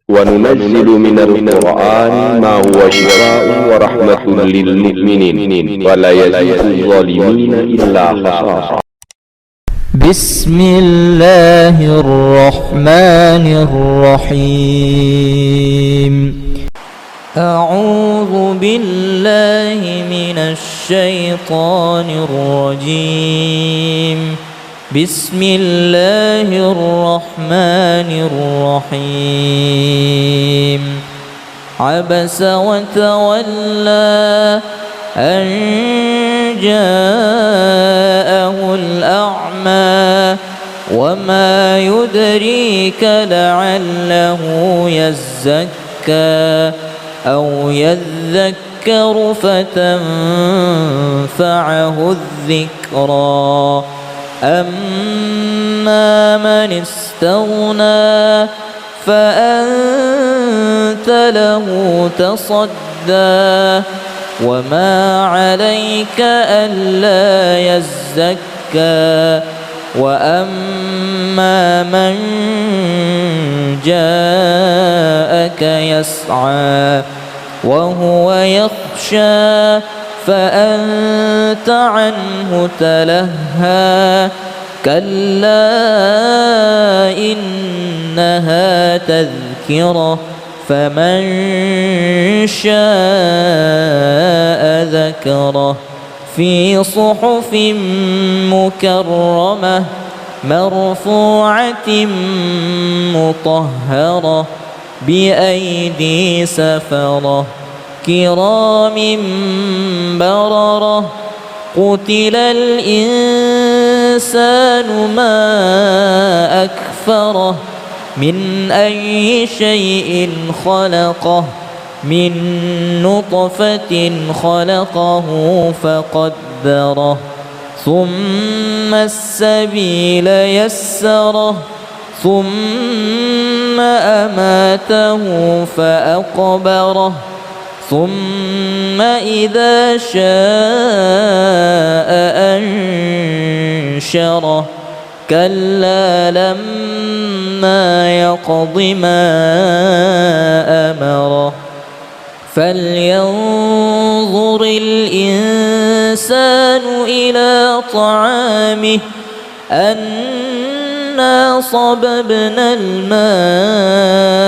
وننزل من القرآن ما هو شفاء ورحمة للمؤمنين ولا يزيد الظالمين إلا خسارا. بسم الله الرحمن الرحيم. أعوذ بالله من الشيطان الرجيم. بسم الله الرحمن الرحيم. عبس وتولى أن جاءه الأعمى وما يدريك لعله يزكى أو يذكر فتنفعه الذكرى. أما من استغنى فأنت له تصدى وما عليك ألا يزكى. وأما من جاءك يسعى وهو يخشى فأنت عنه تلهى. كلا إنها تذكرة فمن شاء ذكره. في صحف مكرمة مرفوعة مطهرة بأيدي سفرة كرام بررة. قتل الإنسان ما أكفره من أي شيء خلقه من نطفة خلقه فقدره ثم السبيل يسره ثم أماته فأقبره ثم إذا شاء أنشره. كلا لما يقض ما أمره. فلينظر الإنسان إلى طعامه أنا صببنا الماء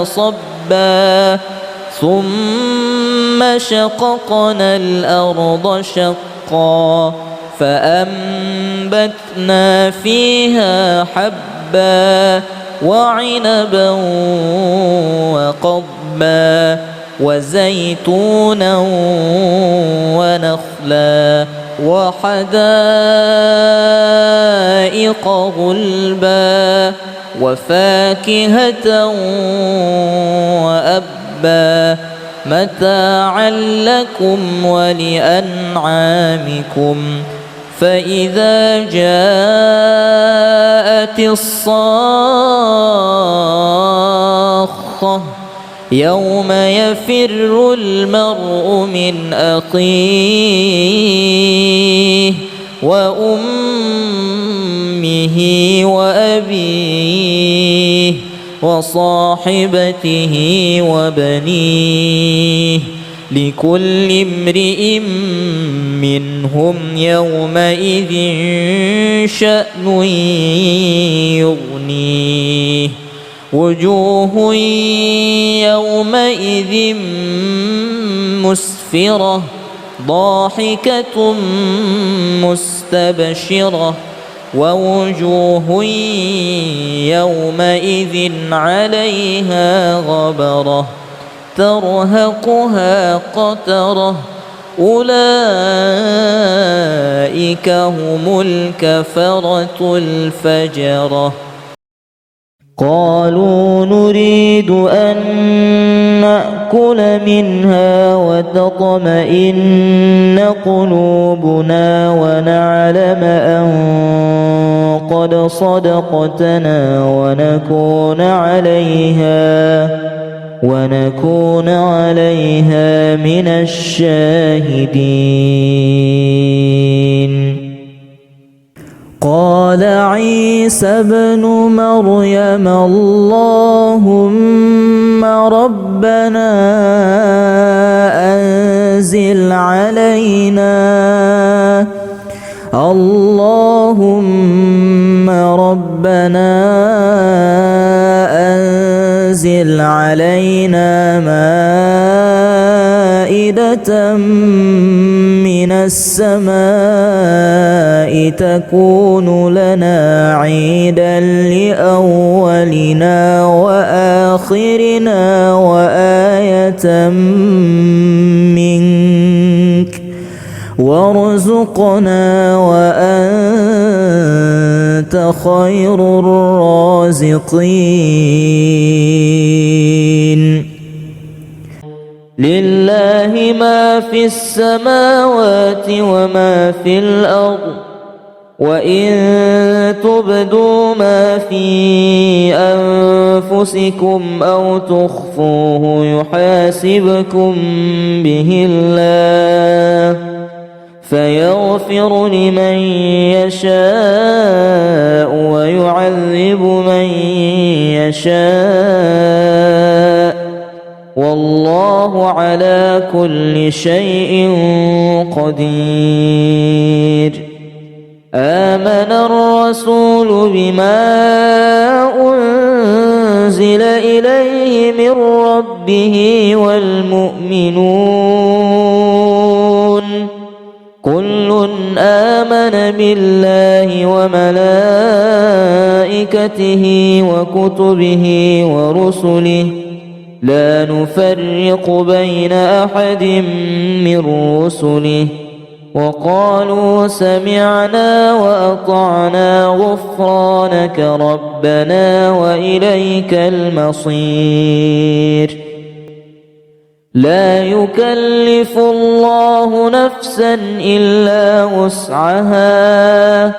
صبا ثم شققنا الأرض شقا فأنبتنا فيها حبا وعنبا وقضبا وزيتونا ونخلا وحدائق غلبا وفاكهة وأبا متاعا لكم ولأنعامكم. فإذا جاءت الصاخة يوم يفر المرء من أخيه وأمه وأبيه وصاحبته وبنيه لكل امرئ منهم يومئذ شأن يغنيه. وجوه يومئذ مسفرة ضاحكة مستبشرة ووجوه يومئذ عليها غبرة ترهقها قترة. أولئك هم الكفرة الفجرة. قالوا نريد أن نأكل منها وتطمئن قلوبنا ونعلم أن قد صدقتنا ونكون عليها من الشاهدين. قال عيسى ابن مريم اللهم ربنا أنزل علينا اللهم ربنا أنزل علينا مائدة من السماء تكون لنا عيدا لأولنا وآخرنا وآية منك وارزقنا وأنت خير الرازقين. لله ما في السماوات وما في الأرض وإن تبدوا ما في أنفسكم أو تخفوه يحاسبكم به الله فيغفر لمن يشاء ويعذب من يشاء والله على كل شيء قدير. آمن الرسول بما أنزل إليه من ربه والمؤمنون كل آمن بالله وملائكته وكتبه ورسله لا نفرق بين أحد من رسله وقالوا سمعنا وأطعنا غفرانك ربنا وإليك المصير. لا يكلف الله نفسا إلا وسعها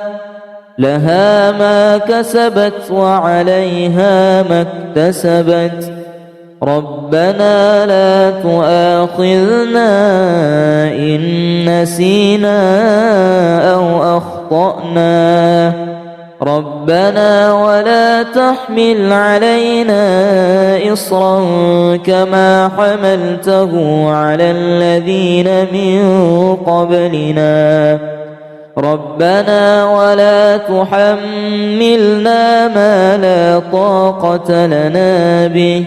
لها ما كسبت وعليها ما اكتسبت ربنا لا تؤاخذنا إن نسينا أو أخطأنا ربنا ولا تحمل علينا إصرا كما حملته على الذين من قبلنا ربنا ولا تحملنا ما لا طاقة لنا به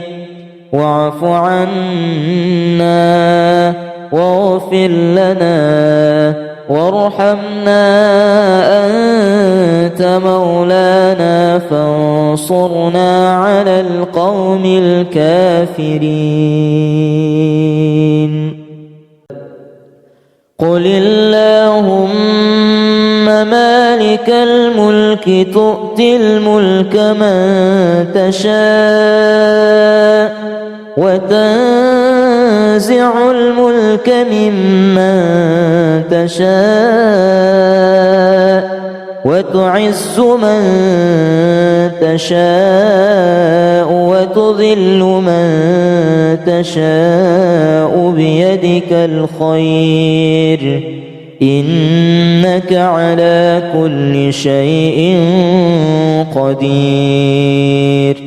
واعف عنا واغفر لنا وارحمنا أنت مولانا فانصرنا على القوم الكافرين. قل اللهم مالك الملك تؤتي الملك من تشاء وتنزع الملك ممن تشاء وتعز من تشاء وتذل من تشاء بيدك الخير إنك على كل شيء قدير.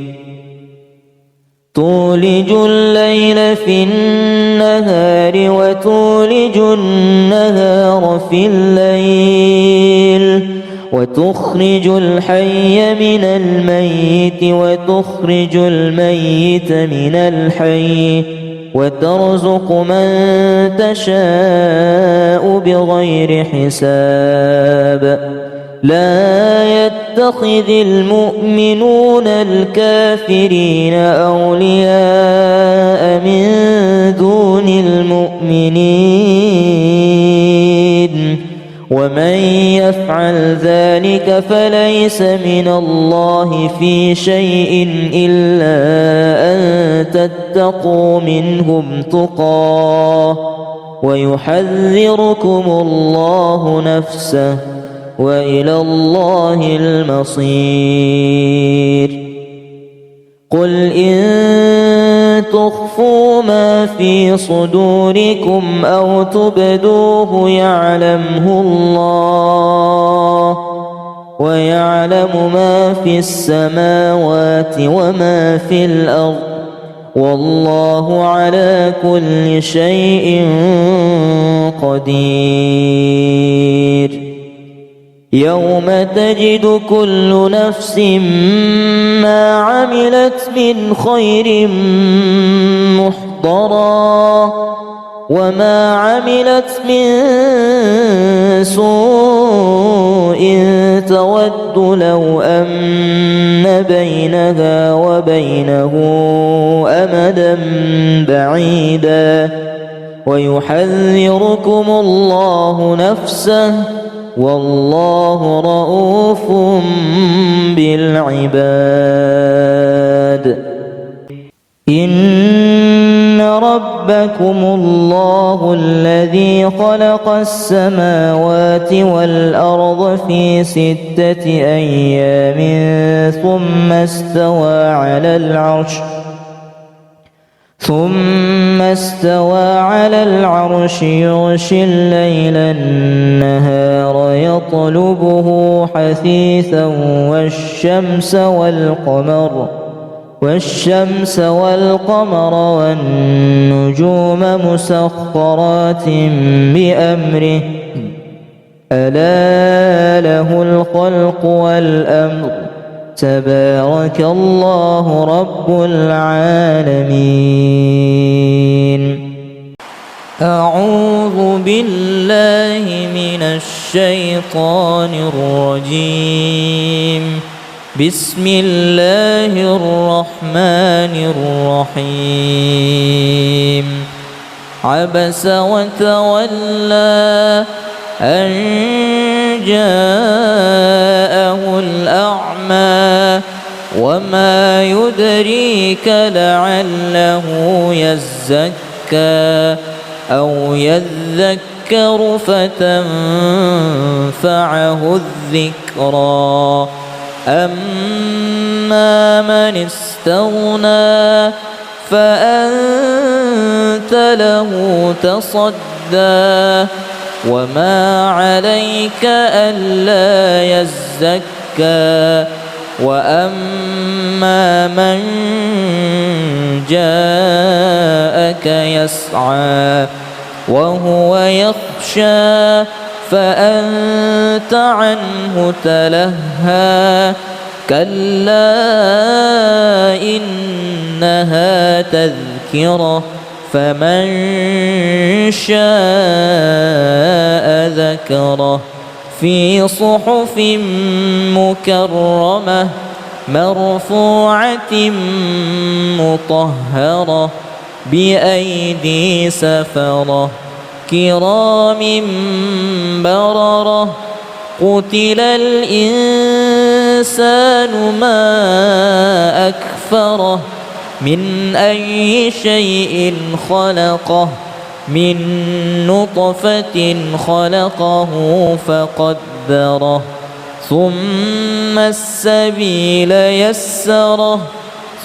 تولج الليل في النهار وتولج النهار في الليل وتخرج الحي من الميت وتخرج الميت من الحي وترزق من تشاء بغير حساب. لا يتخذ المؤمنون الكافرين أولياء من دون المؤمنين ومن يفعل ذلك فليس من الله في شيء إلا أن تتقوا منهم تقاه ويحذركم الله نفسه وإلى الله المصير. قل إن تخفوا ما في صدوركم أو تبدوه يعلمه الله ويعلم ما في السماوات وما في الأرض والله على كل شيء قدير. يوم تجد كل نفس ما عملت من خير محضرا وما عملت من سوء تود لو أن بينها وبينه أمدا بعيدا ويحذركم الله نفسه والله رؤوف بالعباد. إن ربكم الله الذي خلق السماوات والأرض في 6 أيام ثم استوى على العرش يغشي الليل النهار يطلبه حثيثا والشمس والقمر والنجوم مسخرات بأمره ألا له الخلق والأمر تبارك الله رب العالمين. أعوذ بالله من الشيطان الرجيم. بسم الله الرحمن الرحيم. عبس وتولى أن جاءه الأعمى وما يدريك لعله يزكى أو يذكر فتنفعه الذكرى. أما من استغنى فأنت له تصدى وما عليك ألا يزكى. وأما من جاءك يسعى وهو يخشى فأنت عنه تلهى. كلا إنها تذكرة فمن شاء ذكره. في صحف مكرمة مرفوعة مطهرة بأيدي سفرة كرام بررة. قتل الإنسان ما أكفره من أي شيء خلقه من نطفة خلقه فقدره ثم السبيل يسره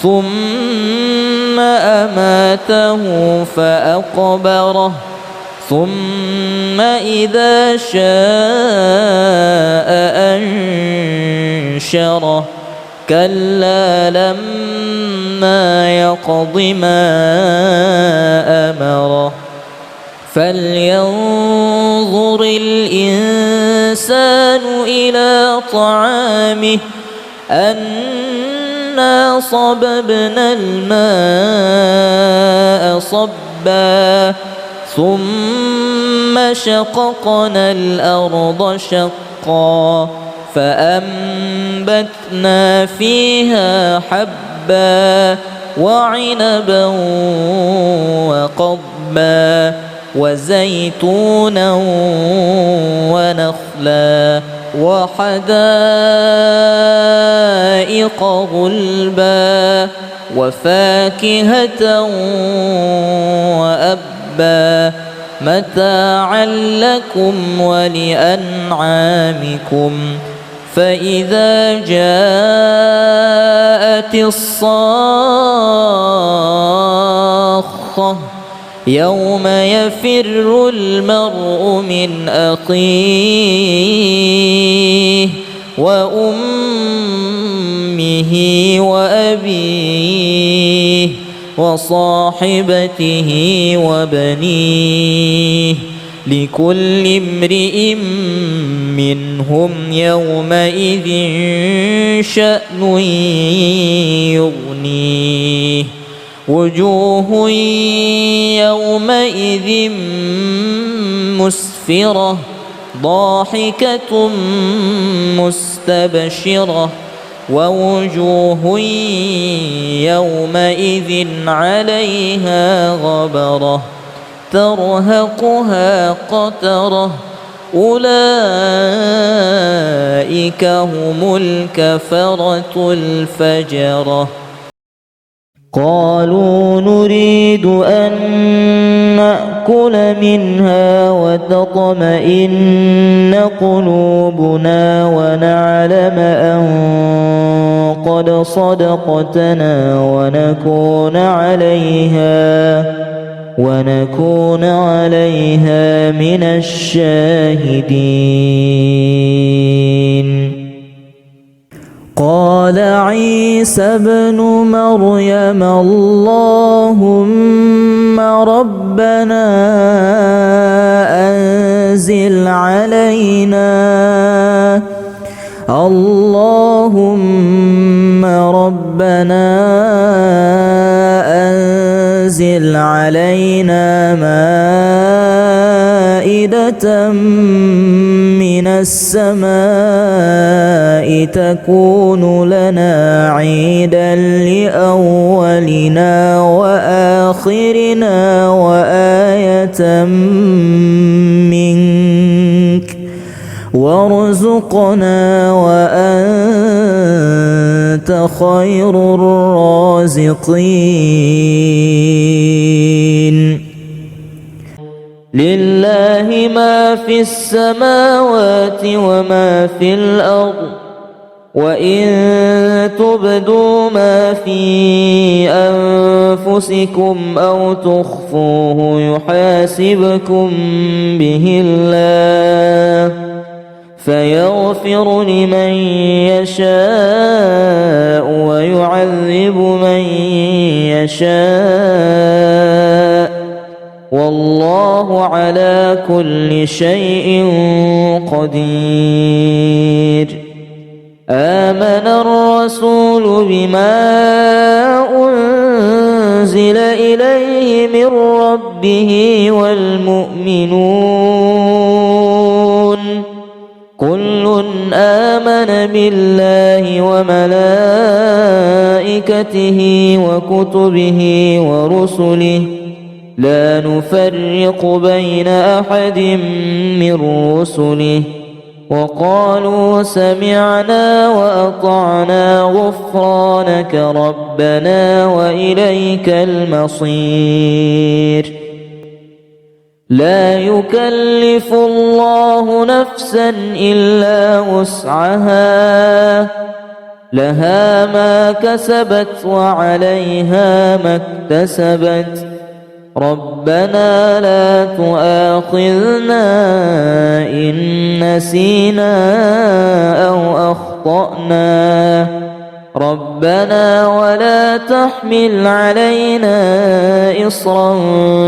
ثم أماته فأقبره ثم إذا شاء أنشره. كلا لما يقض ما أمره. فلينظر الإنسان إلى طعامه أنا صببنا الماء صبا ثم شققنا الأرض شقا فأنبتنا فيها حبا وعنبا وقضبا وزيتونا ونخلا وحدائق غلبا وفاكهة وأبا متاعا لكم ولأنعامكم. فإذا جاءت الصاخة يوم يفر المرء من أخيه وأمه وأبيه وصاحبته وبنيه لكل امرئ منهم يومئذ شأن يغنيه وجوه يومئذ مسفرة ضاحكة مستبشرة ووجوه يومئذ عليها غبرة ترهقها قترة أولئك هم الكفرة الفجرة قالوا نريد أن نأكل منها وتطمئن قلوبنا ونعلم أن قد صدقتنا ونكون عليها من الشاهدين. قال عيسى ابن مريم اللهم ربنا أنزل علينا مائدة من السماء تكون لنا عيدا لأولنا وآخرنا وآية منك وارزقنا وأنت خير الرازقين. لله ما في السماوات وما في الأرض وإن تبدوا ما في أنفسكم أو تخفوه يحاسبكم به الله فيغفر لمن يشاء ويعذب من يشاء والله على كل شيء قدير. آمن الرسول بما أنزل إليه من ربه والمؤمنون كل آمن بالله وملائكته وكتبه ورسله لا نفرق بين أحد من رسله وقالوا سمعنا وأطعنا غفرانك ربنا وإليك المصير. لا يكلف الله نفسا إلا وسعها لها ما كسبت وعليها ما اكتسبت ربنا لا تؤاخذنا إن نسينا أو أخطأنا ربنا ولا تحمل علينا إصرا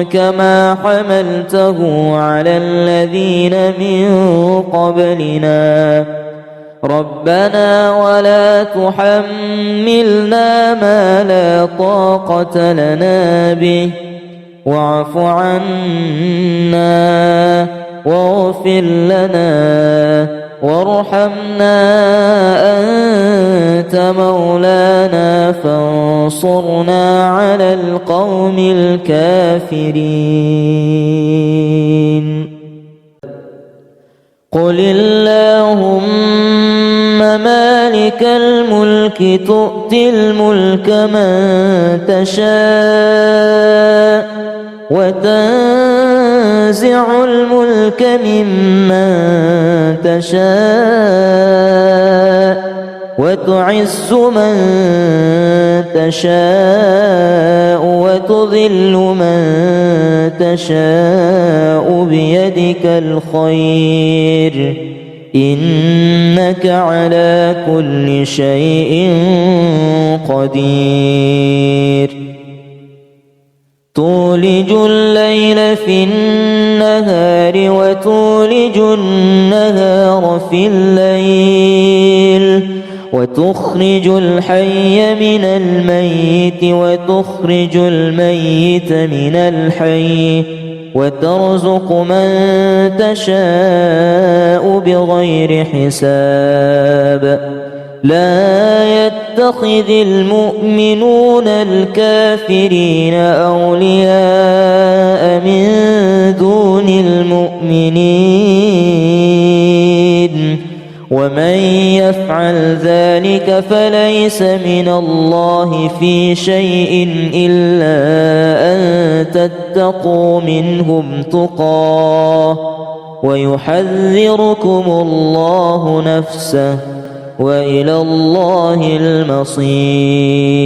كما حملته على الذين من قبلنا ربنا ولا تحملنا ما لا طاقة لنا به واعف عنا واغفر لنا وارحمنا أنت مولانا فانصرنا على القوم الكافرين. قل اللهم مالك الملك تؤتي الملك من تشاء وتنزع الملك ممن تشاء وتعز من تشاء وتذل من تشاء بيدك الخير إنك على كل شيء قدير. تولج الليل في النهار وتولج النهار في الليل وتخرج الحي من الميت وتخرج الميت من الحي وترزق من تشاء بغير حساب لا يتخذ المؤمنون الكافرين أولياء من دون المؤمنين ومن يفعل ذلك فليس من الله في شيء إلا أن تتقوا منهم تقاه ويحذركم الله نفسه وإلى الله المصير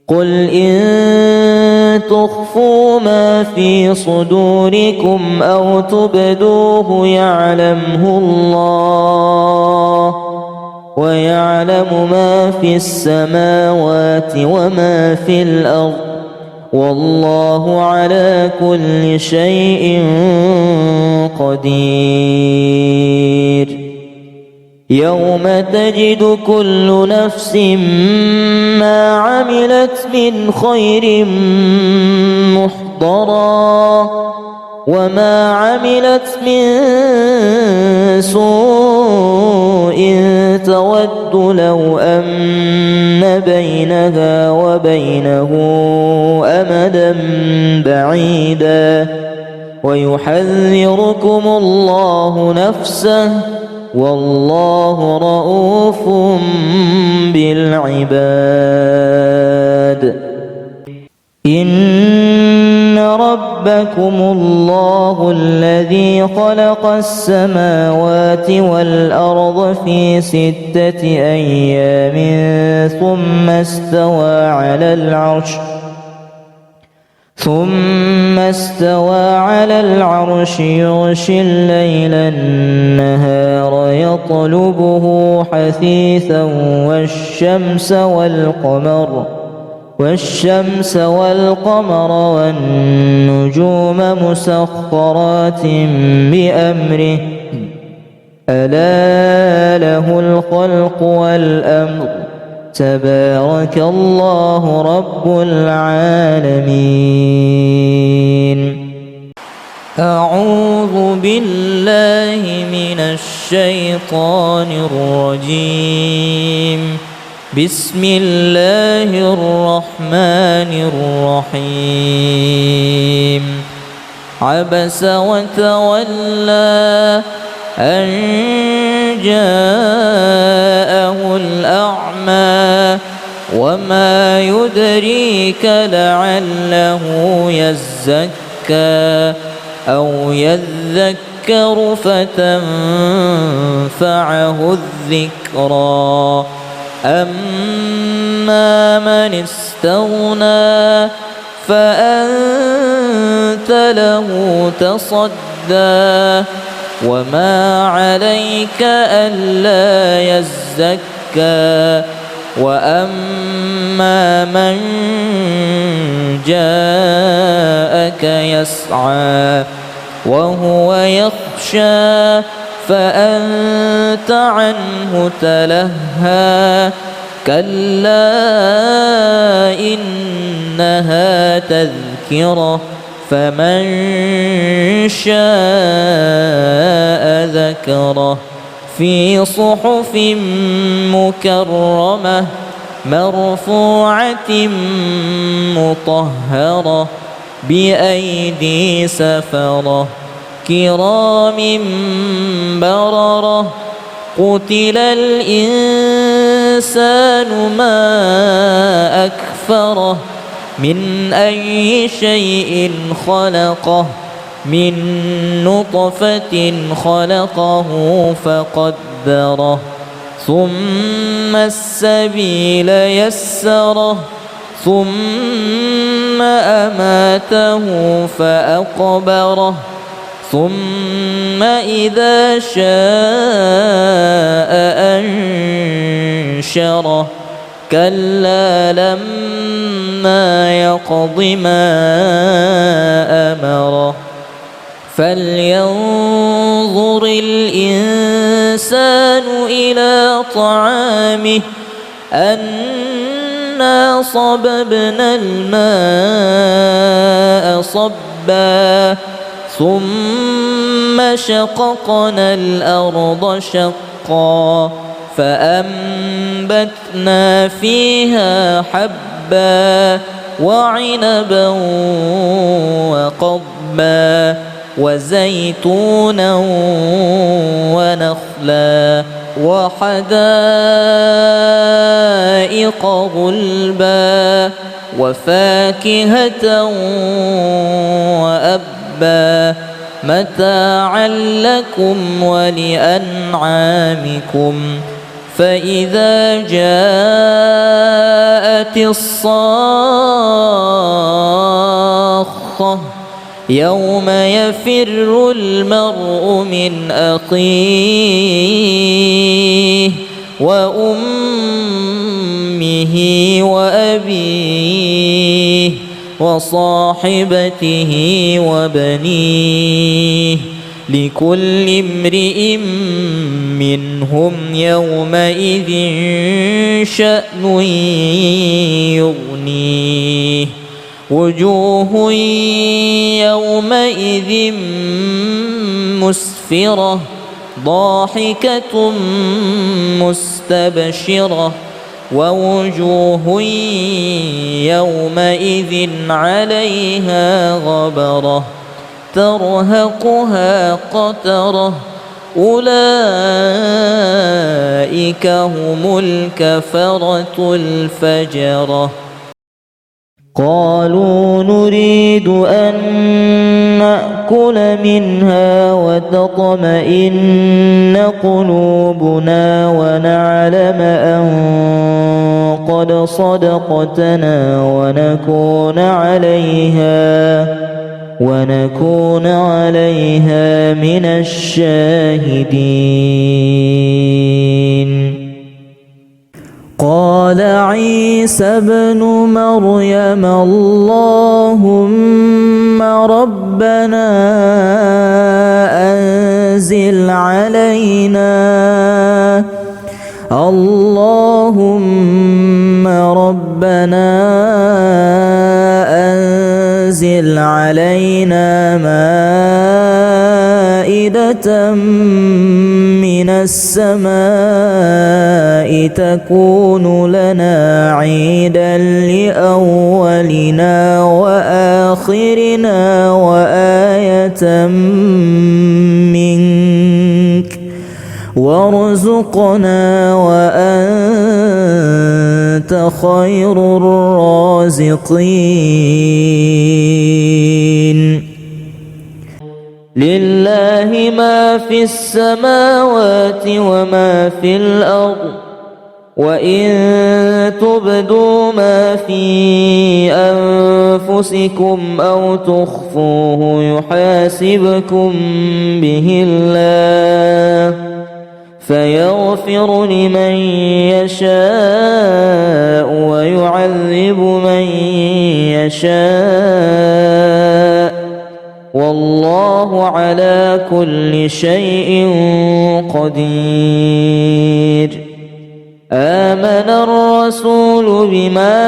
قل إن تخفوا ما في صدوركم أو تبدوه يعلمه الله ويعلم ما في السماوات وما في الأرض والله على كل شيء قدير يوم تجد كل نفس ما عملت من خير محضرا وما عملت من سوء تود لو أن بينها وبينه أمدا بعيدا ويحذركم الله نفسه والله رؤوف بالعباد إن ربكم الله الذي خلق السماوات والأرض في 6 أيام ثم استوى على العرش يغشي الليل النهار يطلبه حثيثا والشمس والقمر والنجوم مسخرات بأمره ألا له الخلق والأمر تبارك الله رب العالمين أعوذ بالله من الشيطان الرجيم بسم الله الرحمن الرحيم عبس وتولى أن جاءه الأعمى وما يدريك لعله يزكى أو يذكر فتنفعه الذكرى أما من استغنى فأنت له تصدى وما عليك ألا يزكى وأما من جاءك يسعى وهو يخشى فأنت عنه تلهى كلا إنها تذكرة فمن شاء ذكره في صحف مكرمة مرفوعة مطهرة بأيدي سفرة كرام بررة قتل الإنسان ما أكفره من أي شيء خلقه من نطفة خلقه فقدره ثم السبيل يسره ثم أماته فأقبره ثم إذا شاء أنشره كلا لما فليقض ما أمره فلينظر الإنسان إلى طعامه أنا صببنا الماء صبا ثم شققنا الأرض شقا فأنبتنا فيها حبا وعنبا وقضبا وزيتونا ونخلا وحدائق غلبا وفاكهة وأبا متاعا لكم ولأنعامكم فإذا جاءت الصاخة يوم يفر المرء من أخيه وأمه وأبيه وصاحبته وبنيه لكل امرئ منهم يومئذ شأن يغنيه وجوه يومئذ مسفرة ضاحكة مستبشرة ووجوه يومئذ عليها غبرة ترهقها قترة أولئك هم الكفرة الفجرة قالوا نريد أن نأكل منها وتطمئن قلوبنا ونعلم أن قد صدقتنا ونكون عليها من الشاهدين قال عيسى ابن مريم اللهم ربنا أنزل علينا مائدة من السماء تكون لنا عيدا لأولنا وآخرنا وآية منك وارزقنا وأنت خير الرازقين لله ما في السماوات وما في الأرض وإن تبدوا ما في أنفسكم أو تخفوه يحاسبكم به الله فيغفر لمن يشاء ويعذب من يشاء والله على كل شيء قدير آمن الرسول بما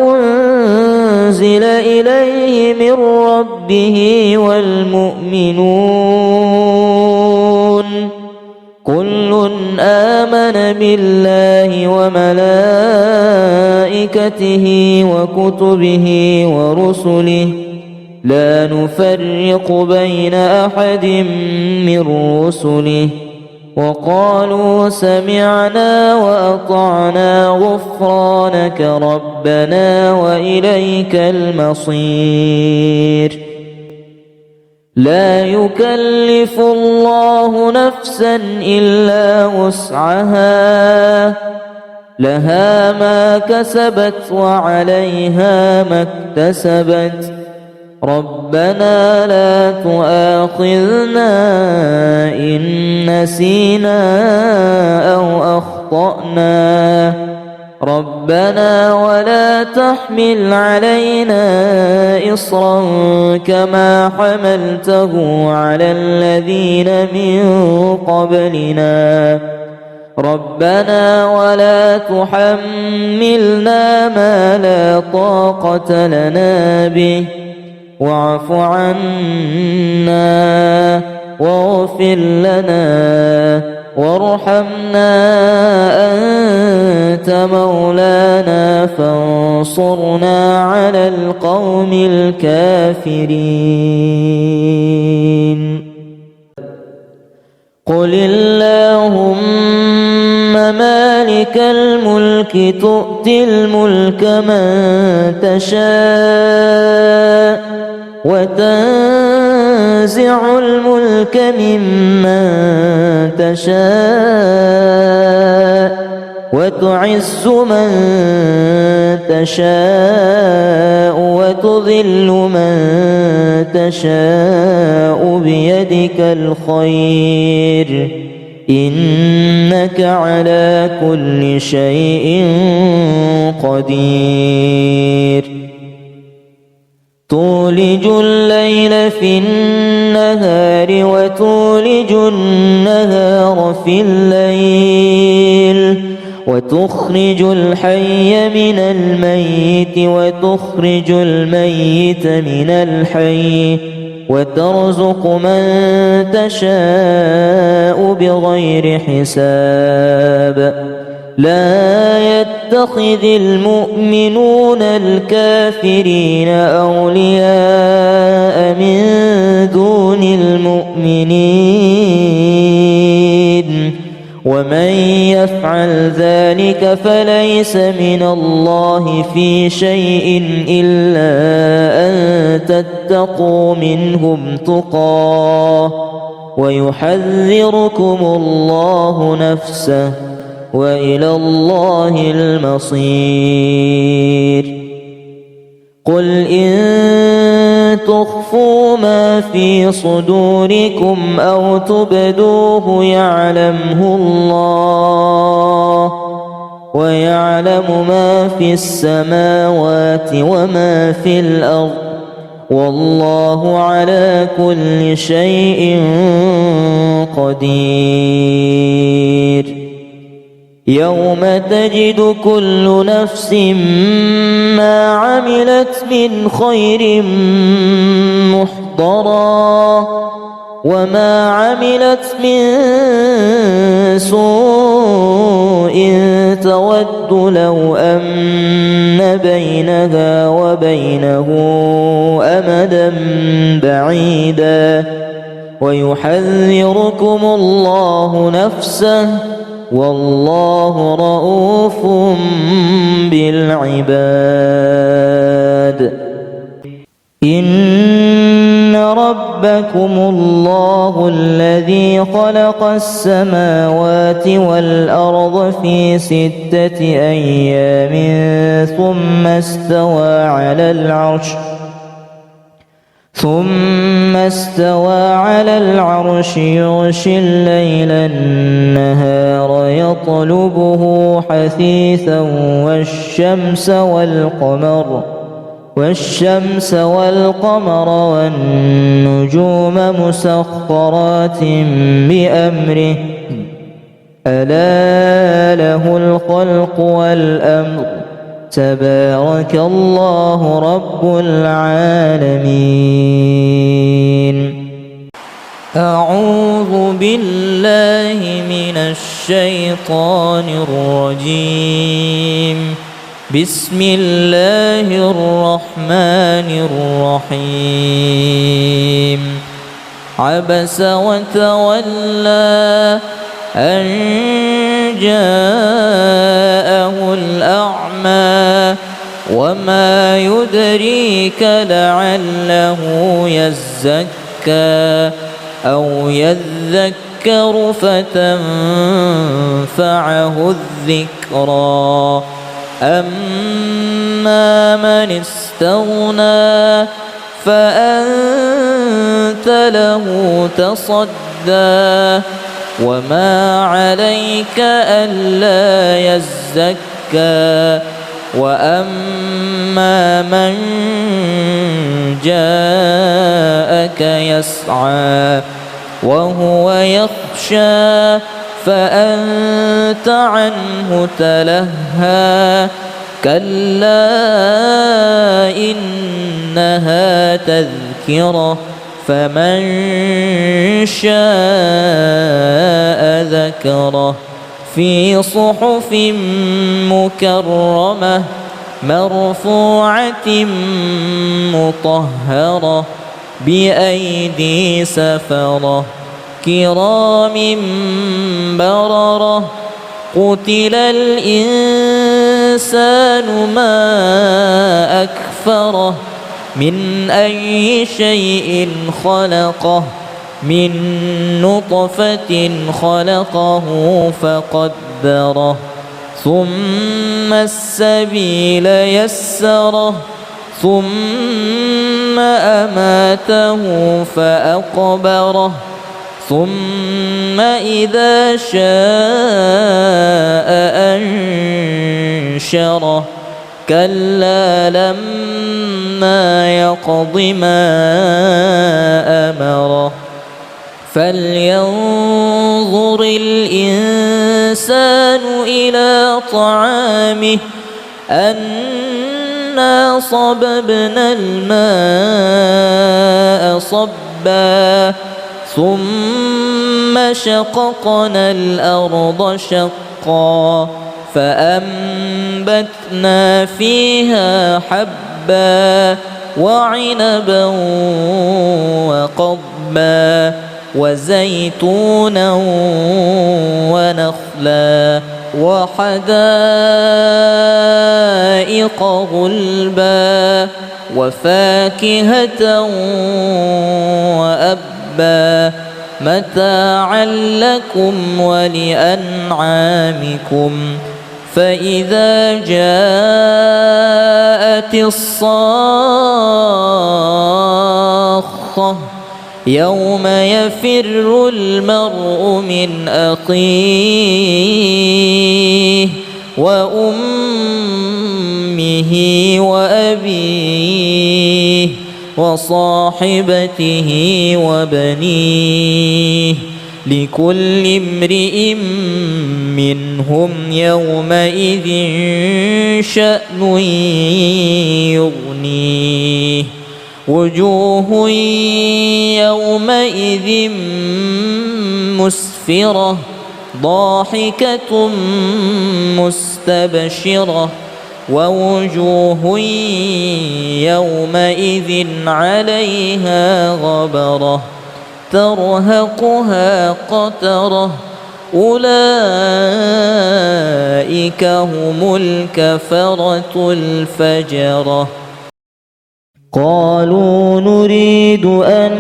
أنزل إليه من ربه والمؤمنون كل آمن بالله وملائكته وكتبه ورسله لا نفرق بين أحد من رسله وقالوا سمعنا وأطعنا غفرانك ربنا وإليك المصير لا يكلف الله نفسا إلا وسعها لها ما كسبت وعليها ما اكتسبت ربنا لا تؤاخذنا إن نسينا أو أخطأنا ربنا ولا تحمل علينا إصرا كما حملته على الذين من قبلنا ربنا ولا تحملنا ما لا طاقة لنا به واعف عنا واغفر لنا وارحمنا أنت مولانا فانصرنا على القوم الكافرين قل اللهم مالك الملك تؤتي الملك من تشاء وتنزع الملك ممن تشاء وتعز من تشاء وتذل من تشاء بيدك الخير إنك على كل شيء قدير تولج الليل في النهار وتولج النهار في الليل وتخرج الحي من الميت وتخرج الميت من الحي وترزق من تشاء بغير حساب لا يتخذ المؤمنون الكافرين أولياء من دون المؤمنين ومن يفعل ذلك فليس من الله في شيء إلا أن تتقوا منهم تقاه ويحذركم الله نفسه وإلى الله المصير قل إن تخفوا ما في صدوركم أو تبدوه يعلمه الله ويعلم ما في السماوات وما في الأرض والله على كل شيء قدير يوم تجد كل نفس ما عملت من خير محضرا وما عملت من سوء تود لو أن بينها وبينه أمدا بعيدا ويحذركم الله نفسه والله رؤوف بالعباد إن ربكم الله الذي خلق السماوات والأرض في 6 أيام ثم استوى على العرش يغشي الليل النهار يطلبه حثيثا والشمس والقمر والنجوم مسخرات بأمره ألا له الخلق والأمر تبارك الله رب العالمين أعوذ بالله من الشيطان الرجيم بسم الله الرحمن الرحيم عبس وتولى أن جاءه الأعمى وما يدريك لعله يزكى أو يذكر فتنفعه الذكرى أما من استغنى فأنت له تصدى وما عليك ألا يزكى يزكى وأما من جاءك يسعى وهو يخشى فأنت عنه تلهى كلا إنها تذكرة فمن شاء ذكره في صحف مكرمة مرفوعة مطهرة بأيدي سفرة كرام بررة قتل الإنسان ما أكفره من أي شيء خلقه من نطفة خلقه فقدره ثم السبيل يسره ثم أماته فأقبره ثم إذا شاء أنشره كلا لما يقض ما أمره فلينظر الإنسان إلى طعامه أنا صببنا الماء صبا ثم شققنا الأرض شقا فأنبتنا فيها حبا وعنبا وقضبا وزيتونا ونخلا وحدائق غلبا وفاكهة وأبا متاعا لكم ولأنعامكم فإذا جاءت الصاخة يوم يفر المرء من أخيه وأمه وأبيه وصاحبته وبنيه لكل امرئ منهم يومئذ شأن يغنيه وجوه يومئذ مسفرة ضاحكة مستبشرة ووجوه يومئذ عليها غبرة ترهقها قترة أولئك هم الكفرة الفجرة قالوا نريد أن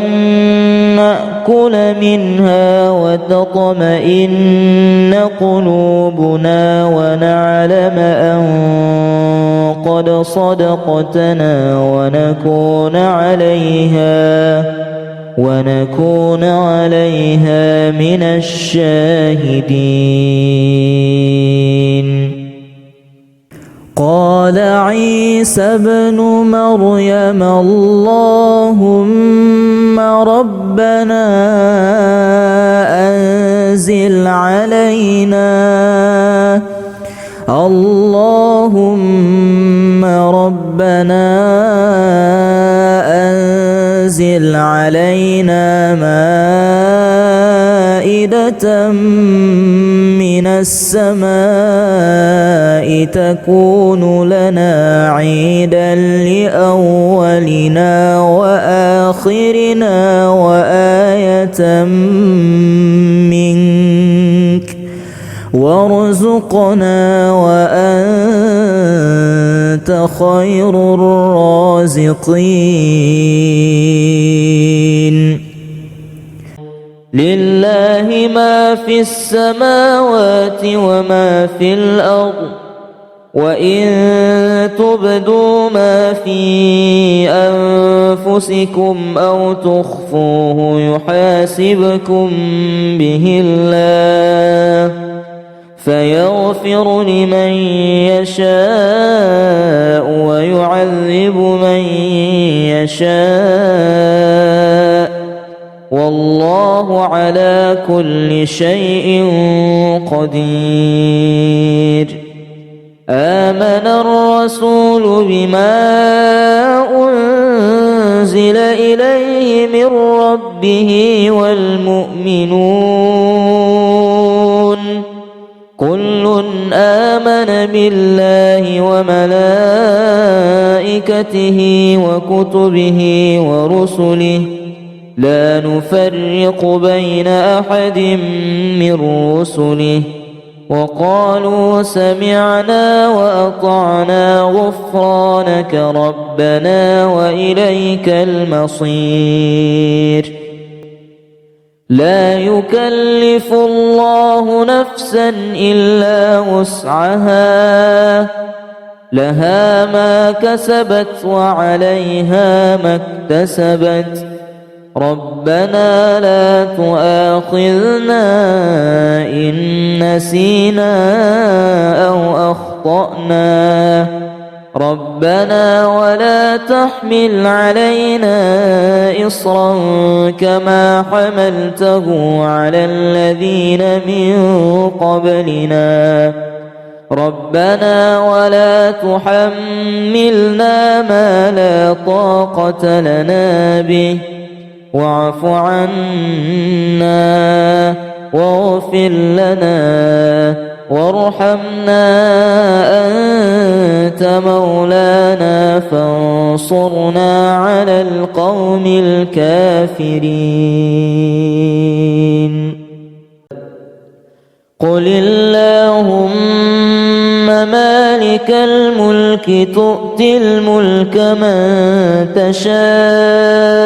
نأكل منها وتطمئن قلوبنا ونعلم أن قد صدقتنا ونكون عليها من الشاهدين قال عيسى ابن مريم اللهم ربنا أنزل علينا مائدة من السماء تكون لنا عيدا لأولنا وآخرنا وآية منك وارزقنا وأنت خير الرازقين لله ما في السماوات وما في الأرض وإن تبدوا ما في أنفسكم أو تخفوه يحاسبكم به الله فيغفر لمن يشاء ويعذب من يشاء، والله على كل شيء قدير. آمن الرسول بما أنزل إليه من ربه والمؤمنون كل آمن بالله وملائكته وكتبه ورسله لا نفرق بين أحد من رسله وقالوا سمعنا وأطعنا غفرانك ربنا وإليك المصير. لا يكلف الله نفسا إلا وسعها، لها ما كسبت وعليها ما اكتسبت، ربنا لا تؤاخذنا إن نسينا أو أخطأنا، ربنا ولا تحمل علينا إصرا كما حملته على الذين من قبلنا، ربنا ولا تحملنا ما لا طاقة لنا به، واعف عنا واغفر لنا وارحمنا أنت مولانا فانصرنا على القوم الكافرين. قل اللهم مالك الملك تؤتي الملك من تشاء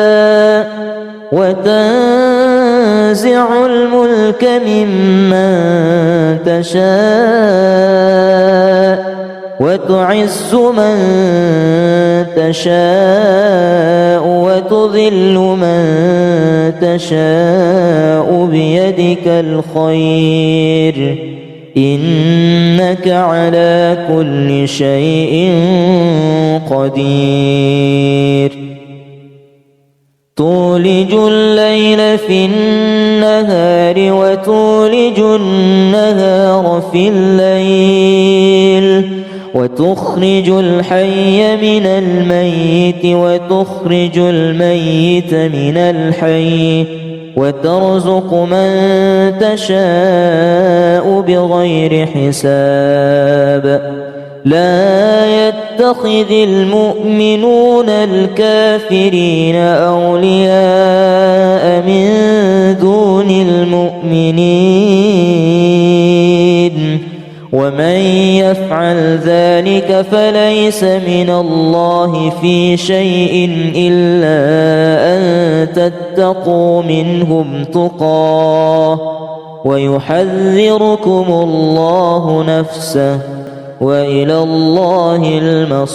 وتنزع الملك ممن تشاء وتعز من تشاء وتذل من تشاء بيدك الخير إنك على كل شيء قدير. تولج الليل في النهار وتولج النهار في الليل وتخرج الحي من الميت وتخرج الميت من الحي وترزق من تشاء بغير حساب. لا يتخذ المؤمنون الكافرين أولياء من دون المؤمنين ومن يفعل ذلك فليس من الله في شيء إلا أن تتقوا منهم تقاه ويحذركم الله نفسه وإلى الله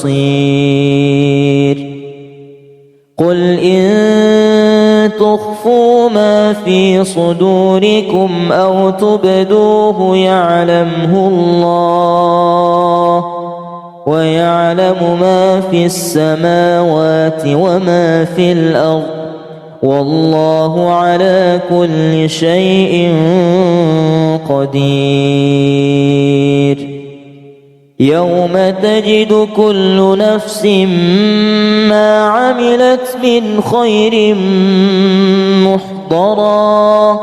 المصير. قل إن تخفوا ما في صدوركم أو تبدوه يعلمه الله ويعلم ما في السماوات وما في الأرض والله على كل شيء قدير. يوم تجد كل نفس ما عملت من خير محضرا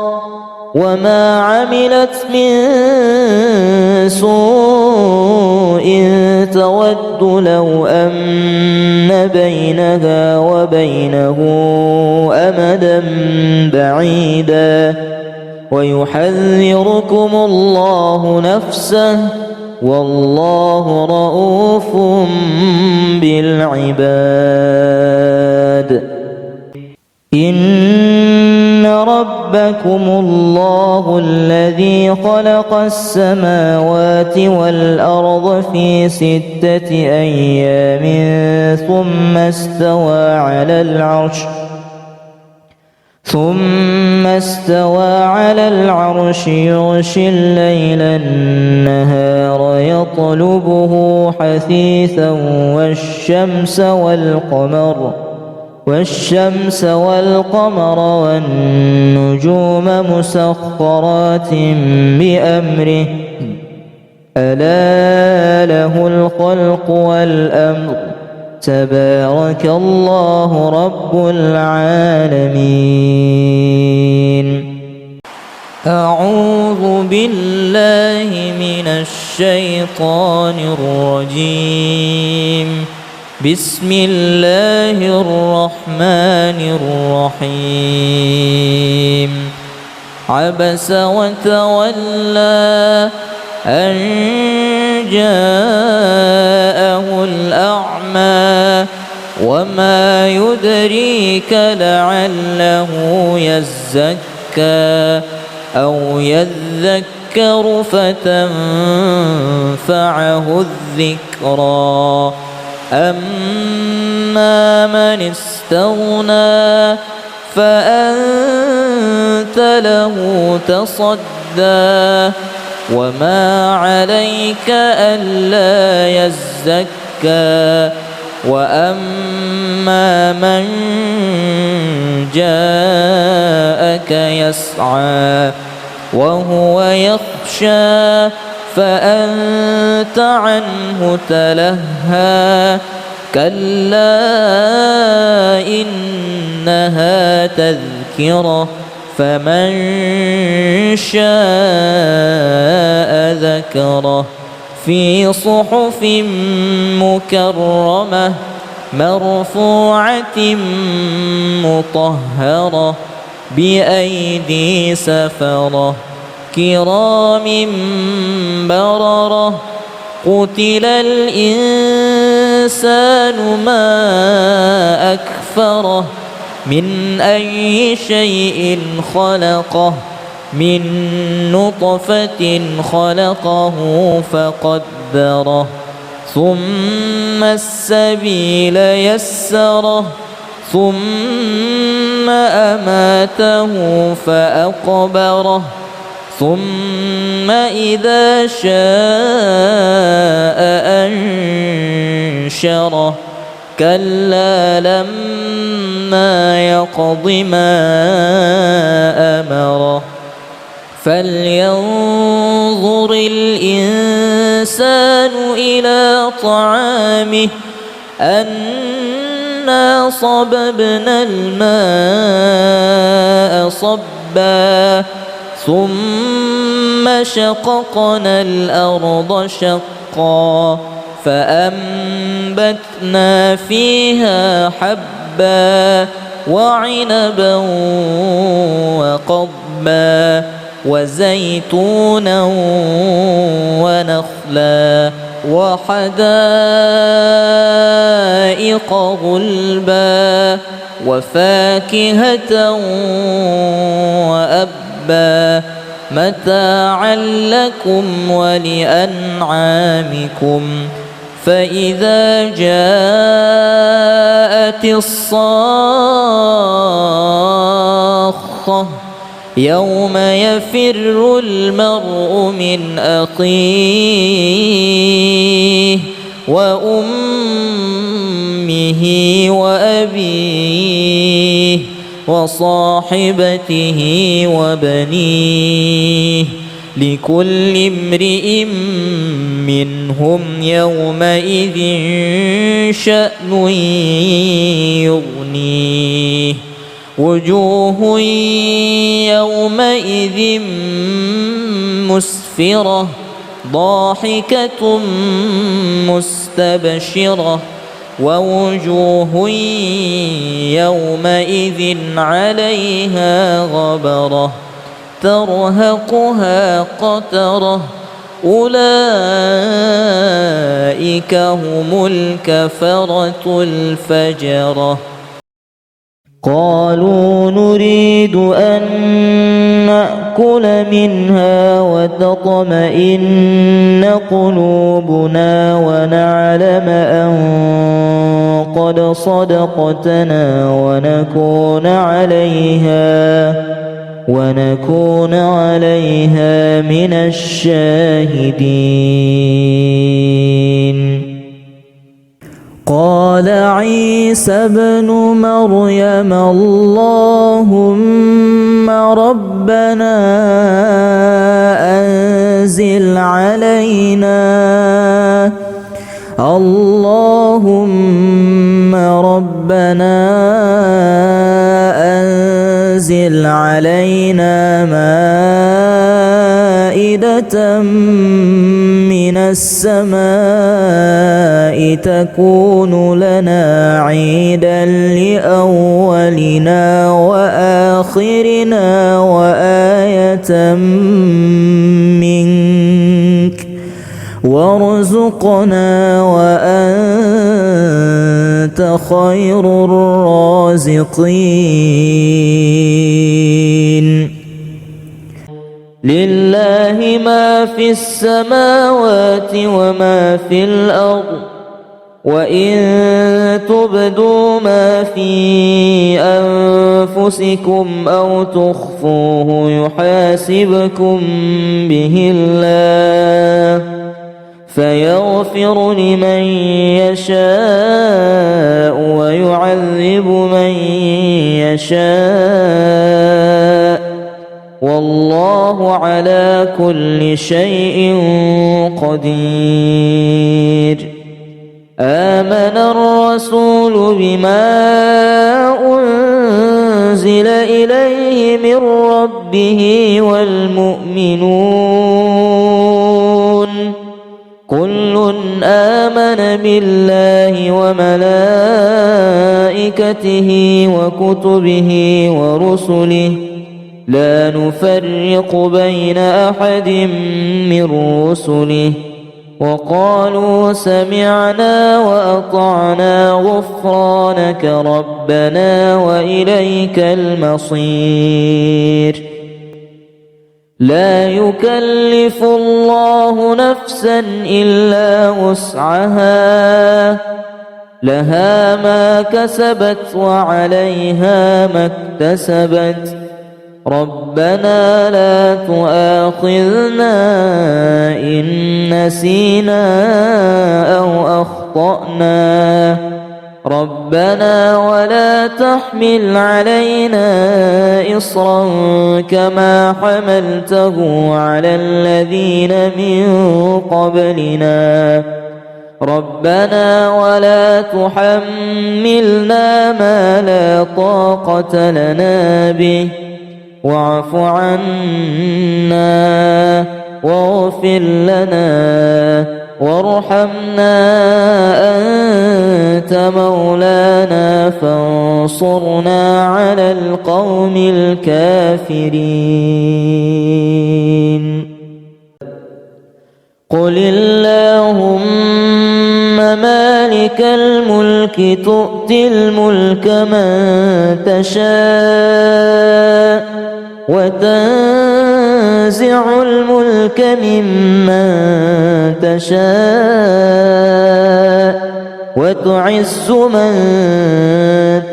وما عملت من سوء تود لو أن بينها وبينه أمدا بعيدا ويحذركم الله نفسه والله رؤوف بالعباد. إن ربكم الله الذي خلق السماوات والأرض في 6 أيام ثم استوى على العرش ثم استوى على العرش يغشي الليل النهار يطلبه حثيثا والشمس والقمر والنجوم مسخرات بأمره ألا له الخلق والأمر تبارك الله رب العالمين. أعوذ بالله من الشيطان الرجيم. بسم الله الرحمن الرحيم. عبس وتولى أن جاءه الأعمى وما يدريك لعله يزكى أو يذكر فتنفعه الذكرى. أما من استغنى فأنت له تصدى وما عليك ألا يزكى. وأما من جاءك يسعى وهو يخشى فأنت عنه تلهى. كلا إنها تذكرة فمن شاء ذكره في صحف مكرمة مرفوعة مطهرة بأيدي سفرة كرام بررة. قتل الإنسان ما أكفره من أي شيء خلقه من نطفة خلقه فقدره ثم السبيل يسره ثم أماته فأقبره ثم إذا شاء أنشره. كلا لما يقض ما أمره. فلينظر الإنسان إلى طعامه أنا صببنا الماء صبا ثم شققنا الأرض شقا فأنبتنا فيها حبا وعنبا وقضبا وزيتونا ونخلا وحدائق غلبا وفاكهة وأبا متاعا لكم ولأنعامكم. فإذا جاءت الصاخة يوم يفر المرء من أخيه وأمه وأبيه وصاحبته وبنيه لكل امرئ منهم يومئذ شأن يغنيه. وجوه يومئذ مسفرة ضاحكة مستبشرة ووجوه يومئذ عليها غبرة ترهقها قترة أولئك هم الكفرة الفجرة. قالوا نريد أن نأكل منها وتطمئن قلوبنا ونعلم أن قد صدقتنا ونكون عليها من الشاهدين. قال عيسى ابن مريم اللهم ربنا أنزل علينا مائدة من السماء تكون لنا عيدا لأولنا وآخرنا وآية منك وارزقنا وأنت خير الرازقين. لله ما في السماوات وما في الأرض وإن تبدوا ما في أنفسكم أو تخفوه يحاسبكم به الله فيغفر لمن يشاء ويعذب من يشاء والله على كل شيء قدير. آمن الرسول بما أنزل إليه من ربه والمؤمنون كل آمن بالله وملائكته وكتبه ورسله لا نفرق بين أحد من رسله وقالوا سمعنا وأطعنا غفرانك ربنا وإليك المصير. لا يكلف الله نفسا إلا وسعها لها ما كسبت وعليها ما اكتسبت ربنا لا تؤاخذنا إن نسينا أو أخطأنا ربنا ولا تحمل علينا إصرا كما حملته على الذين من قبلنا ربنا ولا تحملنا ما لا طاقة لنا به واعف عنا واغفر لنا وارحمنا أنت مولانا فانصرنا على القوم الكافرين. قل اللهم مالك الملك تؤتي الملك من تشاء وتنزع الملك ممن تشاء وتعز من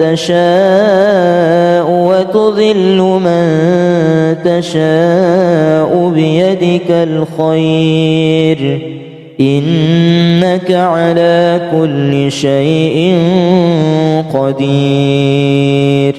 تشاء وتذل من تشاء بيدك الخير إنك على كل شيء قدير.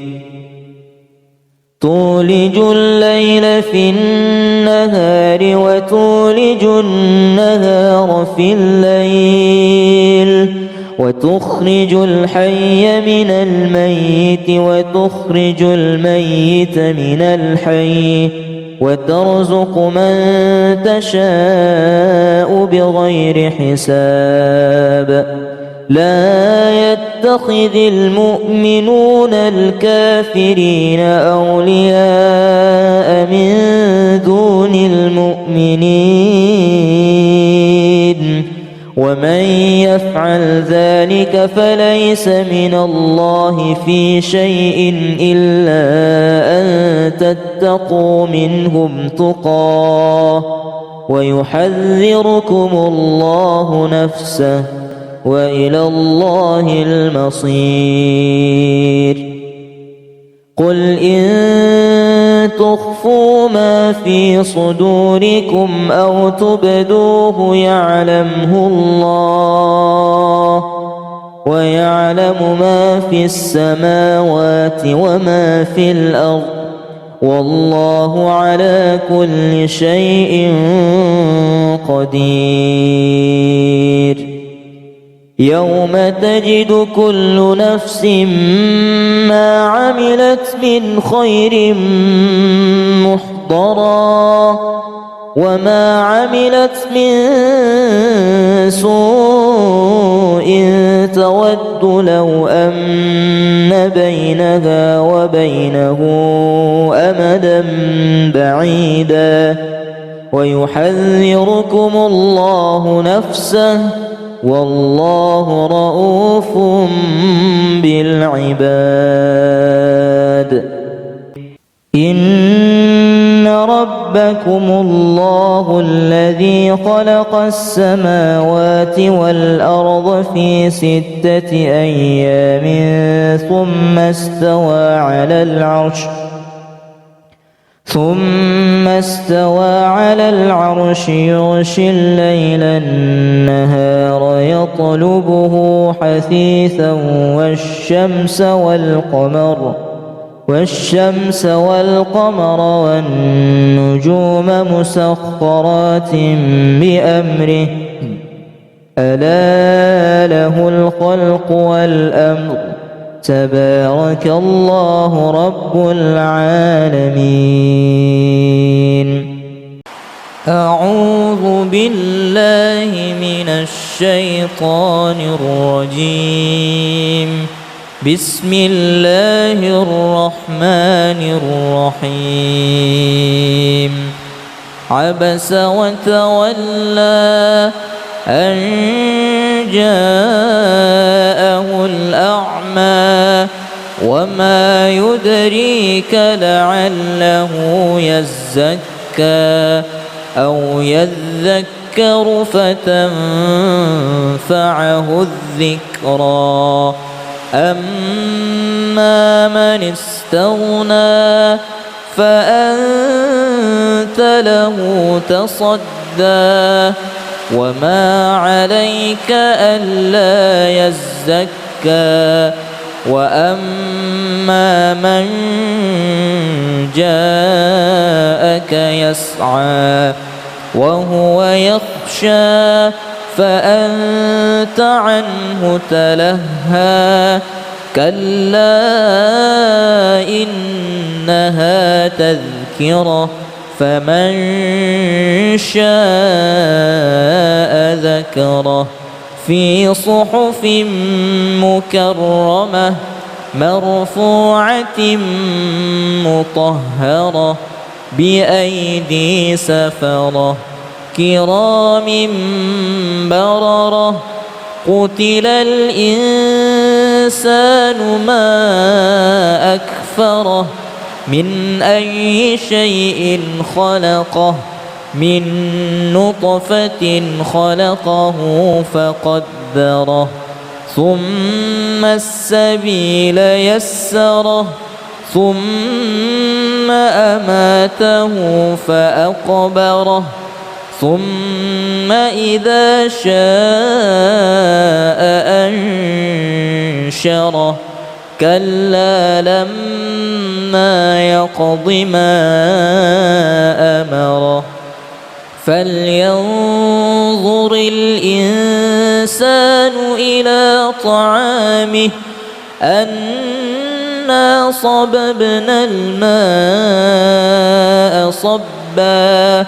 تولج الليل في النهار وتولج النهار في الليل وتخرج الحي من الميت وتخرج الميت من الحي وترزق من تشاء بغير حساب. لا يتخذ المؤمنون الكافرين أولياء من دون المؤمنين ومن يفعل ذلك فليس من الله في شيء إلا أن تتقوا منهم تقاه ويحذركم الله نفسه وإلى الله المصير. قل إن تخفوا ما في صدوركم أو تبدوه يعلمه الله ويعلم ما في السماوات وما في الأرض والله على كل شيء قدير. يوم تجد كل نفس ما عملت من خير محضرا وما عملت من سوء تود لو أن بينها وبينه أمدا بعيدا ويحذركم الله نفسه والله رؤوف بالعباد. إن ربكم الله الذي خلق السماوات والأرض في 6 أيام ثم استوى على العرش يغشي الليل النهار يطلبه حثيثا والشمس والقمر والنجوم مسخرات بأمره ألا له الخلق والأمر تبارك الله رب العالمين. أعوذ بالله من الشيطان الرجيم. بسم الله الرحمن الرحيم. عبس وتولى أن جاءه الأعمى وما يدريك لعله يزكى أو يذكر فتنفعه الذكرى. أما من استغنى فأنت له تصدى وما عليك ألا يزكى. وأما من جاءك يسعى وهو يخشى فأنت عنه تلهى. كلا إنها تذكرة فمن شاء ذكره. في صحف مكرمة مرفوعة مطهرة بأيدي سفرة كرام بررة. قتل الإنسان ما أكفره من أي شيء خلقه من نطفة خلقه فقدره ثم السبيل يسره ثم أماته فأقبره ثم إذا شاء أنشره. كلا لما يقض ما أمره. فلينظر الإنسان إلى طعامه أنا صببنا الماء صبا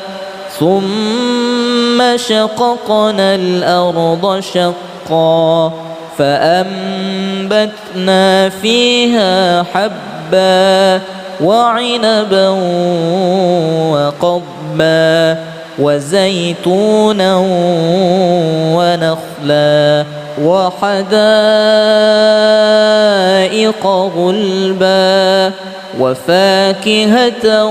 ثم شققنا الأرض شقا فأنبتنا فيها حبا وعنبا وقضبا وزيتونا ونخلا وحدائق غلبا وفاكهة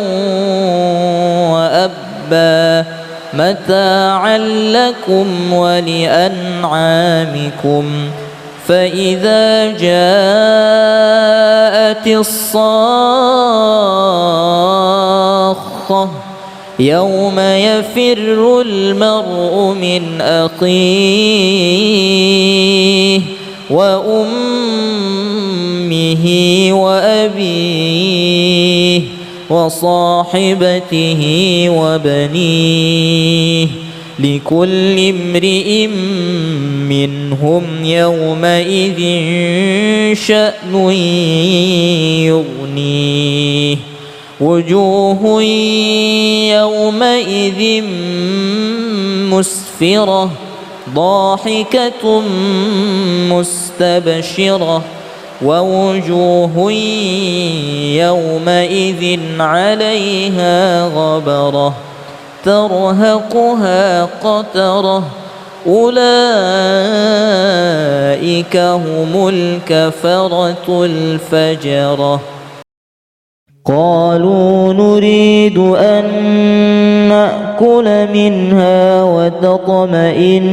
وأبا متاعا لكم ولأنعامكم فإذا جاءت الصاخة يوم يفر المرء من أخيه وأمه وأبيه وصاحبته وبنيه لكل امرئ منهم يومئذ شأن يغنيه وجوه يومئذ مسفرة ضاحكة مستبشرة ووجوه يومئذ عليها غبرة ترهقها قترة أولئك هم الكفرة الفجرة قالوا نريد أن نأكل منها وتطمئن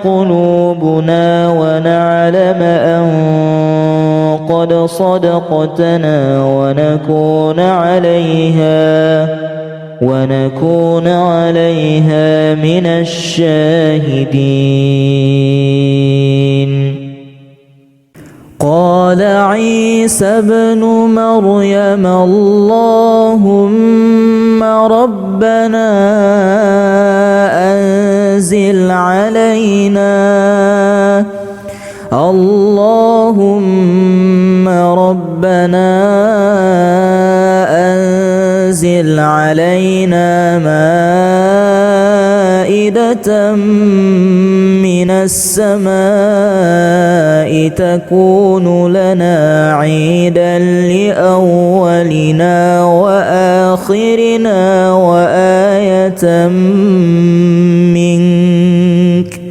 قلوبنا ونعلم أن قد صدقتنا ونكون عليها من الشاهدين قال عيسى ابن مريم اللهم ربنا أنزل علينا مائدة من السماء تكون لنا عيدا لأولنا وآخرنا وآية منك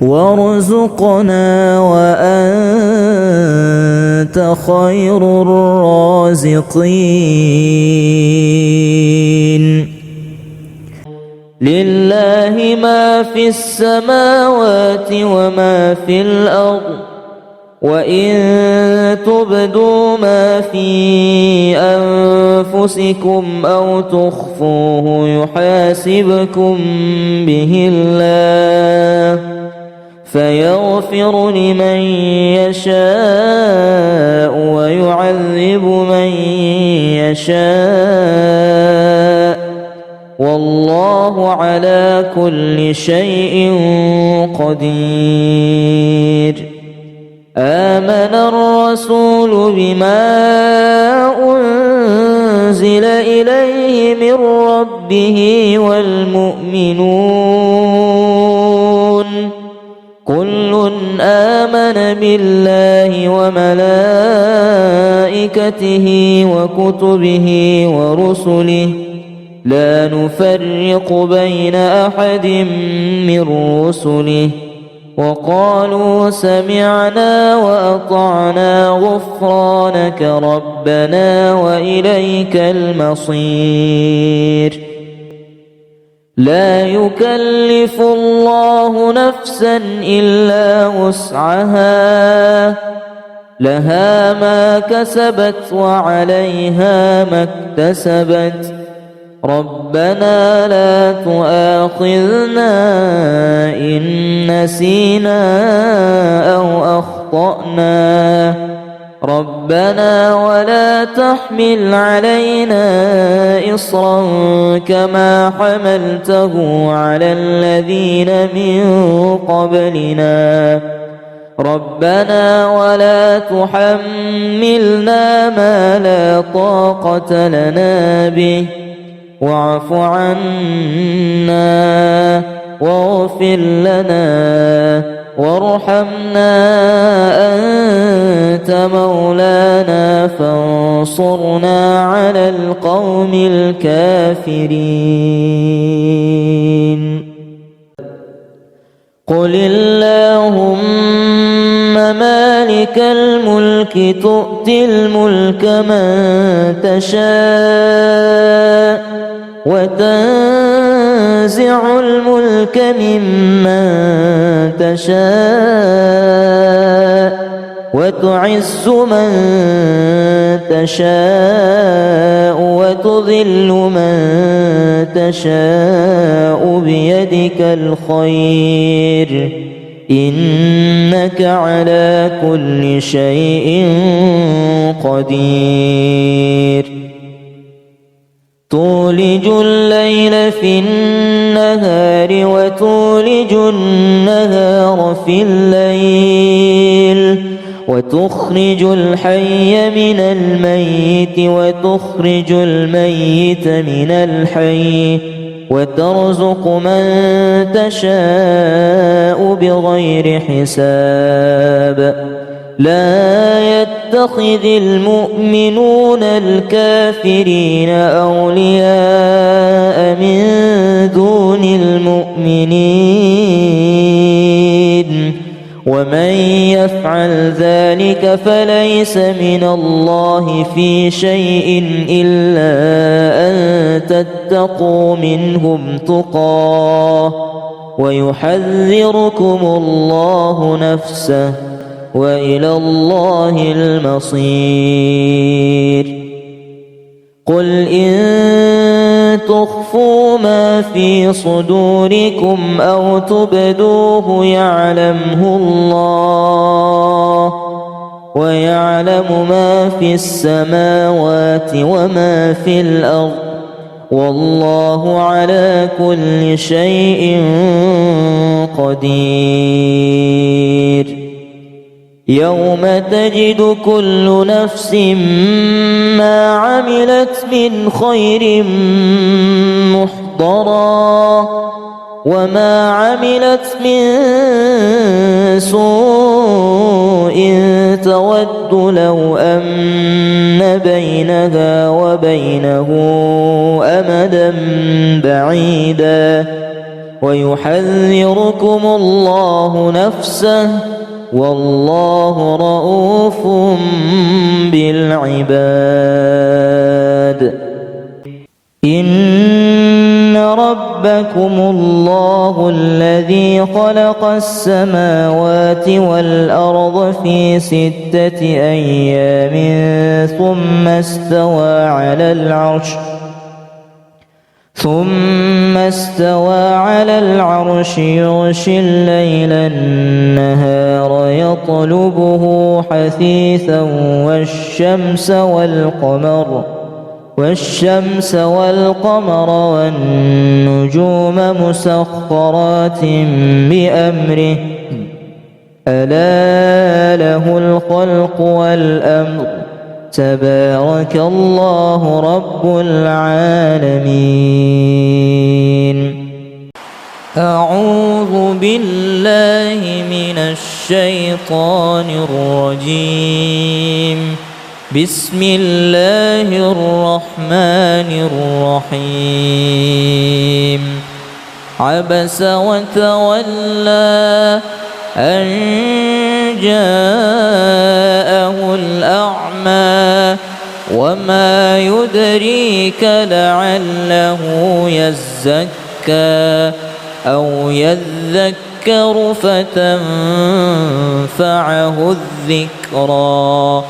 وارزقنا وأنت خير الرازقين لله ما في السماوات وما في الأرض وإن تبدوا ما في أنفسكم أو تخفوه يحاسبكم به الله فيغفر لمن يشاء ويعذب من يشاء والله على كل شيء قدير آمن الرسول بما أنزل إليه من ربه والمؤمنون كل آمن بالله وملائكته وكتبه ورسله لا نفرق بين أحد من رسله وقالوا سمعنا وأطعنا غفرانك ربنا وإليك المصير لا يكلف الله نفسا إلا وسعها لها ما كسبت وعليها ما اكتسبت ربنا لا تؤاخذنا إن نسينا أو أخطأنا ربنا ولا تحمل علينا إصرا كما حملته على الذين من قبلنا ربنا ولا تحملنا ما لا طاقة لنا به واعف عنا واغفر لنا وارحمنا أنت مولانا فانصرنا على القوم الكافرين. قل اللهم مالك الملك تؤتي الملك من تشاء وتنزع الملك ممن تشاء وتعز من تشاء وتذل من تشاء بيدك الخير إنك على كل شيء قدير. تولج الليل في النهار وتولج النهار في الليل وتخرج الحي من الميت وتخرج الميت من الحي وترزق من تشاء بغير حساب. لا يتخذ المؤمنون الكافرين أولياء من دون المؤمنين ومن يفعل ذلك فليس من الله في شيء إلا أن تتقوا منهم تقاه ويحذركم الله نفسه وإلى الله المصير. قل إن تخفوا ما في صدوركم أو تبدوه يعلمه الله ويعلم ما في السماوات وما في الأرض والله على كل شيء قدير. يوم تجد كل نفس ما عملت من خير محضرا وما عملت من سوء تود لو أن بينها وبينه أمدا بعيدا ويحذركم الله نفسه والله رؤوف بالعباد. إن ربكم الله الذي خلق السماوات والأرض في 6 أيام ثم استوى على العرش يغشي الليل النهار يطلبه حثيثا والشمس والقمر والنجوم مسخرات بأمره ألا له الخلق والأمر تبارك الله رب العالمين. أعوذ بالله من الشيطان الرجيم. بسم الله الرحمن الرحيم. عبس وتولى أن جاءه الأعمى وما يدريك لعله يزكى أو يذكر فتنفعه الذكرى.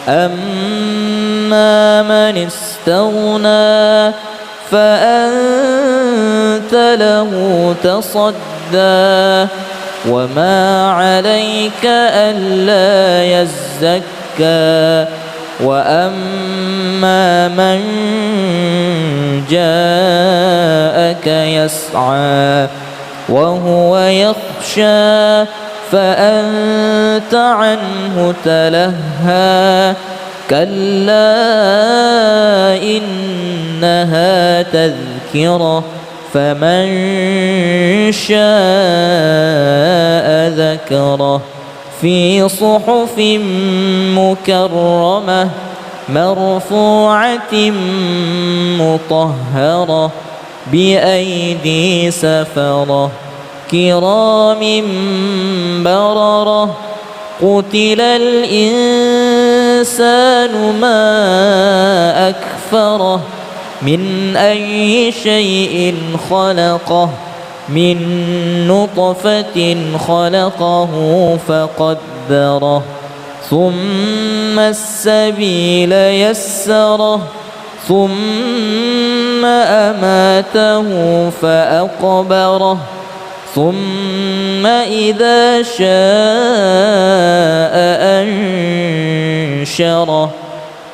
أما من استغنى فأنت له تصدى وما عليك ألا يزكى. وأما من جاءك يسعى وهو يخشى فأنت عنه تلهى. كلا إنها تذكرة فمن شاء ذكره في صحف مكرمة مرفوعة مطهرة بأيدي سفرة كرام بررة قتل الإنسان ما أكفره من أي شيء خلقه من نطفة خلقه فقدره ثم السبيل يسره ثم أماته فأقبره ثم إذا شاء أنشره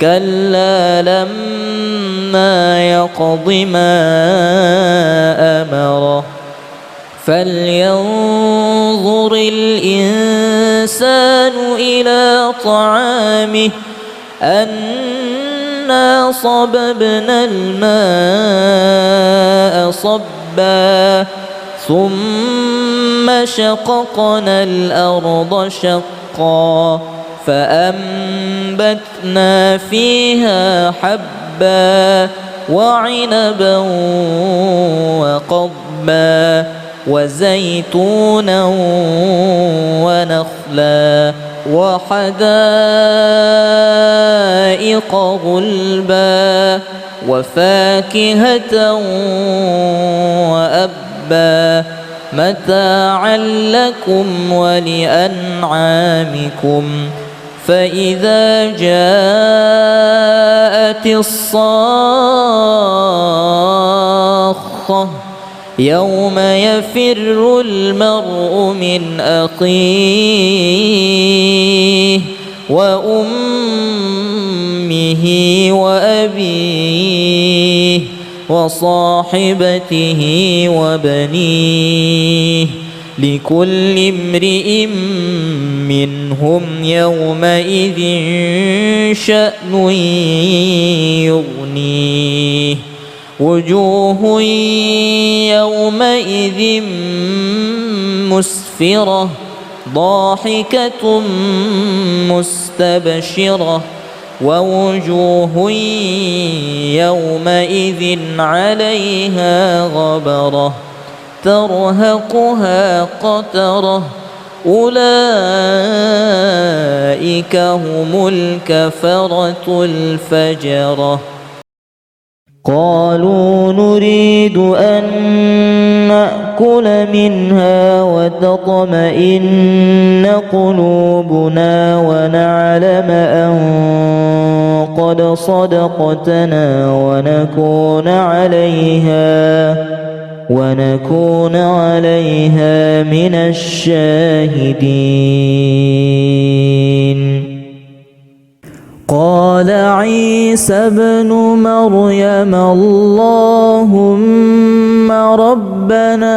كلا لما يقض ما أمره فلينظر الإنسان إلى طعامه أنا صببنا الماء صبا ثم شققنا الأرض شقا فأنبتنا فيها حبا وعنبا وقضبا وزيتونا ونخلا وحدائق غلبا وفاكهة وأبا متاعا لكم ولأنعامكم فإذا جاءت الصاخة يوم يفر المرء من أخيه وأمه وأبيه وصاحبته وبنيه لكل امرئ منهم يومئذ شأن يغنيه وجوه يومئذ مسفرة ضاحكة مستبشرة ووجوه يومئذ عليها غبرة ترهقها قترة أولئك هم الكفرة الفجرة قالوا نريد أن نأكل منها وتطمئن قلوبنا ونعلم أن قد صدقتنا ونكون عليها من الشاهدين قال عيسى ابن مريم اللهم ربنا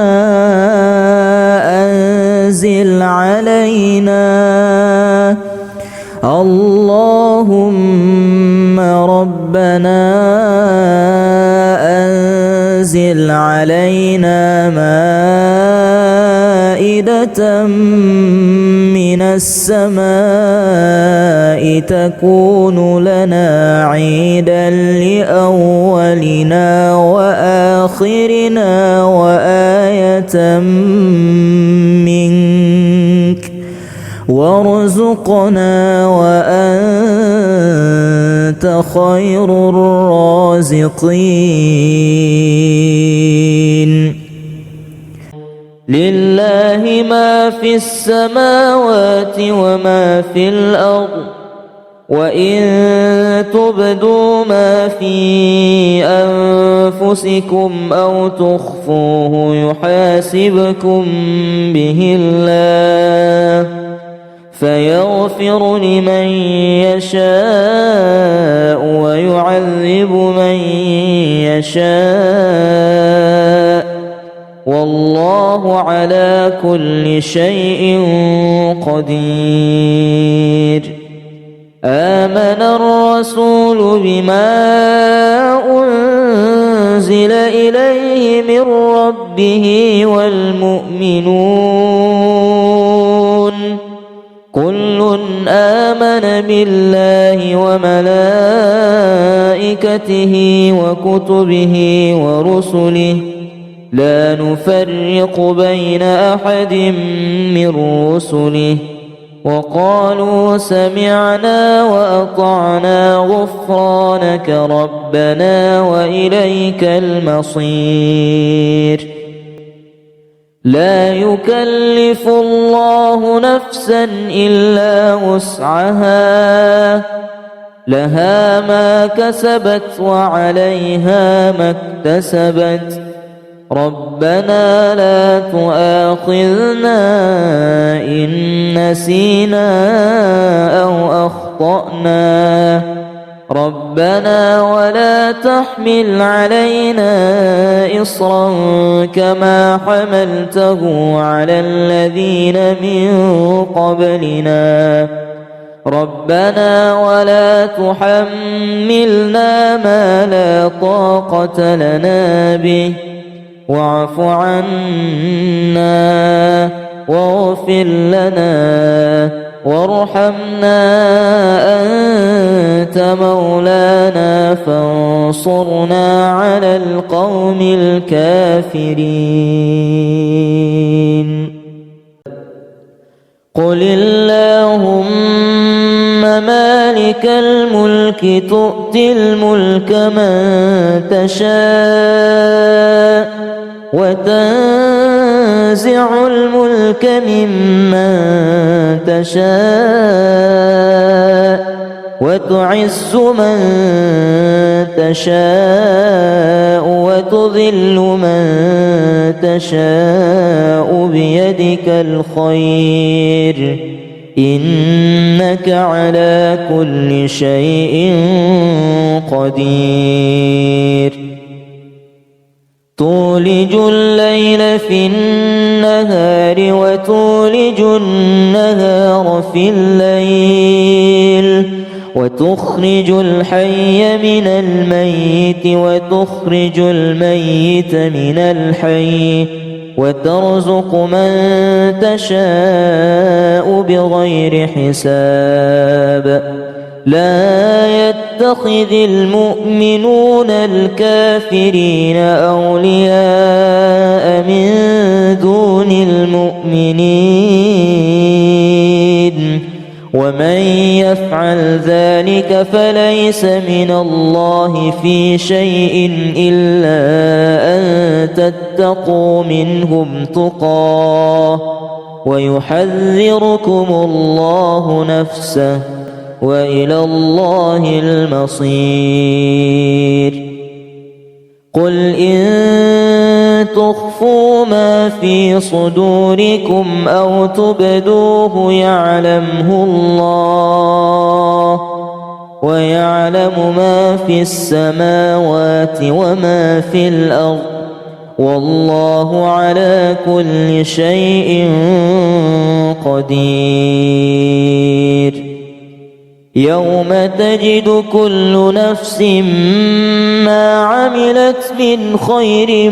أنزل علينا مائدة من السماء تكون لنا عيدا لأولنا وآخرنا وآية منك وارزقنا وأنت خير الرازقين لله ما في السماوات وما في الأرض وإن تبدوا ما في أنفسكم أو تخفوه يحاسبكم به الله فيغفر لمن يشاء ويعذب من يشاء والله على كل شيء قدير آمن الرسول بما أنزل إليه من ربه والمؤمنون كل آمن بالله وملائكته وكتبه ورسله لا نفرق بين أحد من رسله وقالوا سمعنا وأطعنا غفرانك ربنا وإليك المصير. لا يكلف الله نفسا إلا وسعها لها ما كسبت وعليها ما اكتسبت ربنا لا تؤاخذنا إن نسينا أو أخطأنا ربنا ولا تحمل علينا إصرا كما حملته على الذين من قبلنا ربنا ولا تحملنا ما لا طاقة لنا به واعف عنا واغفر لنا وارحمنا أنت مولانا فانصرنا على القوم الكافرين. قل اللهم مالك الملك تؤتي الملك من تشاء وتنزع الملك ممن تشاء وتعز من تشاء وتذل من تشاء بيدك الخير إنك على كل شيء قدير. تولج الليل في النهار وتولج النهار في الليل وتخرج الحي من الميت وتخرج الميت من الحي وترزق من تشاء بغير حساب. لا يتخذ المؤمنون الكافرين أولياء من دون المؤمنين ومن يفعل ذلك فليس من الله في شيء إلا أن تتقوا منهم تقاه ويحذركم الله نفسه وإلى الله المصير. قل إن تخفوا ما في صدوركم أو تبدوه يعلمه الله ويعلم ما في السماوات وما في الأرض والله على كل شيء قدير. يوم تجد كل نفس ما عملت من خير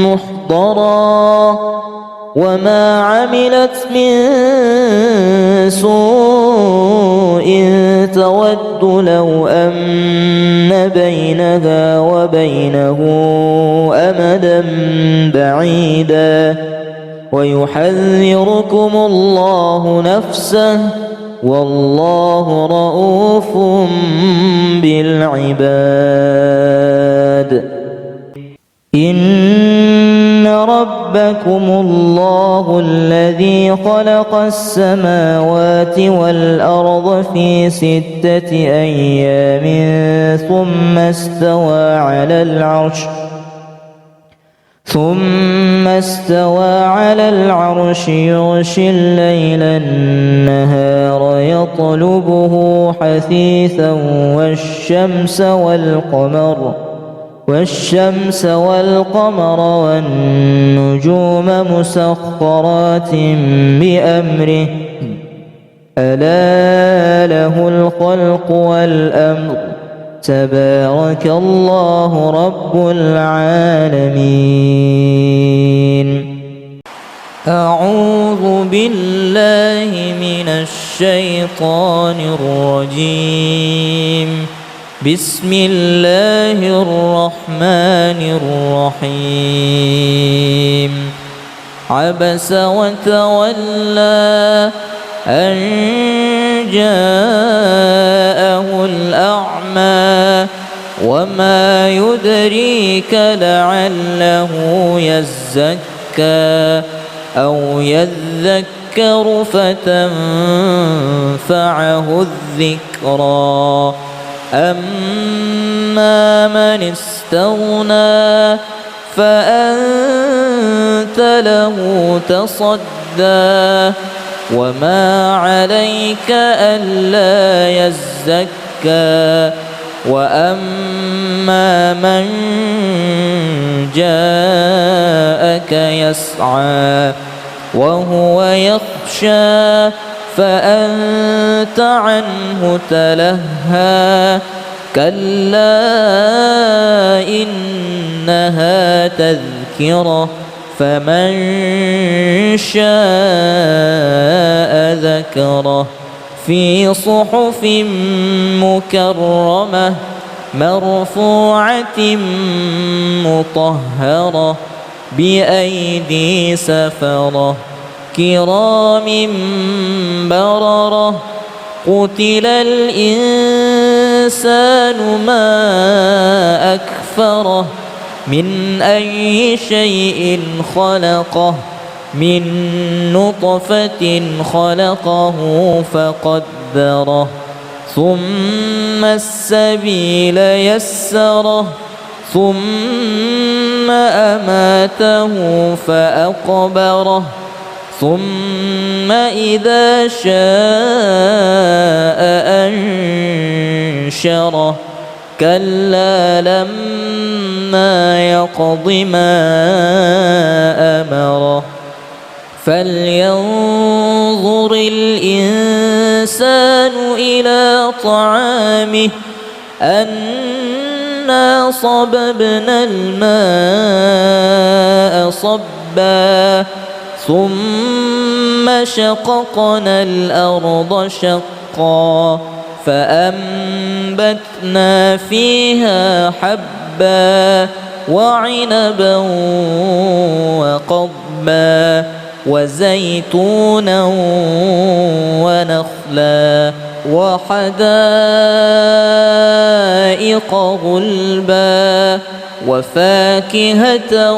محضرا وما عملت من سوء تود لو أن بينها وبينه أمدا بعيدا ويحذركم الله نفسه والله رؤوف بالعباد. إن ربكم الله الذي خلق السماوات والأرض في 6 أيام ثم استوى على العرش يغشي الليل النهار يطلبه حثيثا والشمس والقمر والنجوم مسخرات بأمره ألا له الخلق والأمر تبارك الله رب العالمين. أعوذ بالله من الشيطان الشيطان الرجيم. بسم الله الرحمن الرحيم. عبس وتولى أن جاءه الأعمى وما يدريك لعله يزكى أو يذكر فتنفعه الذكرى. أما من استغنى فأنت له تصدى وما عليك ألا يزكى. وأما من جاءك يسعى وهو يخشى فأنت عنه تلهى. كلا إنها تذكرة فمن شاء ذكره. في صحف مكرمة مرفوعة مطهرة بأيدي سفرة كرام بررة. قتل الإنسان ما أكفره من أي شيء خلقه من نطفة خلقه فقدره ثم السبيل يسره ثم أماته فأقبره ثم إذا شاء أنشره. كلا لما يقض ما أمره. فلينظر الإنسان إلى طعامه أنا صببنا الماء صبا ثم شققنا الأرض شقا فأنبتنا فيها حبا وعنبا وقضبا وزيتونا ونخلا وحدائق غلبا وفاكهة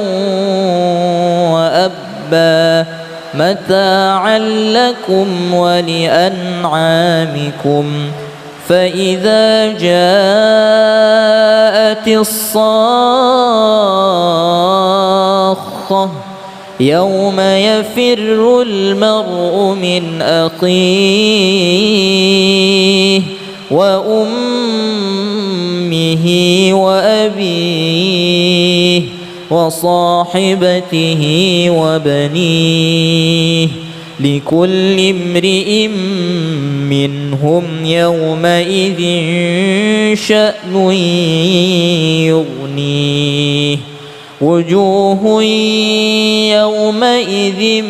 وأبا متاعا لكم ولأنعامكم. فإذا جاءت الصاخة يوم يفر المرء من أخيه وأمه وأبيه وصاحبته وبنيه لكل امرئ منهم يومئذ شأن يغنيه. وجوه يومئذ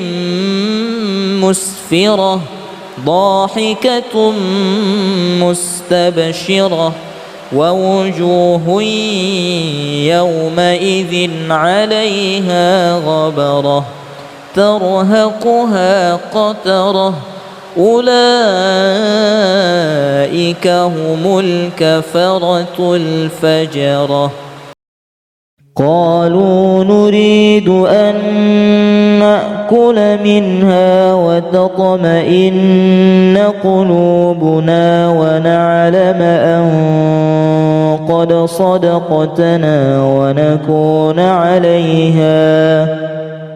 مسفرة ضاحكة مستبشرة ووجوه يومئذ عليها غبرة ترهقها قترة أولئك هم الكفرة الفجرة. قالوا نريد أن نأكل منها وتطمئن قلوبنا ونعلم أن قد صدقتنا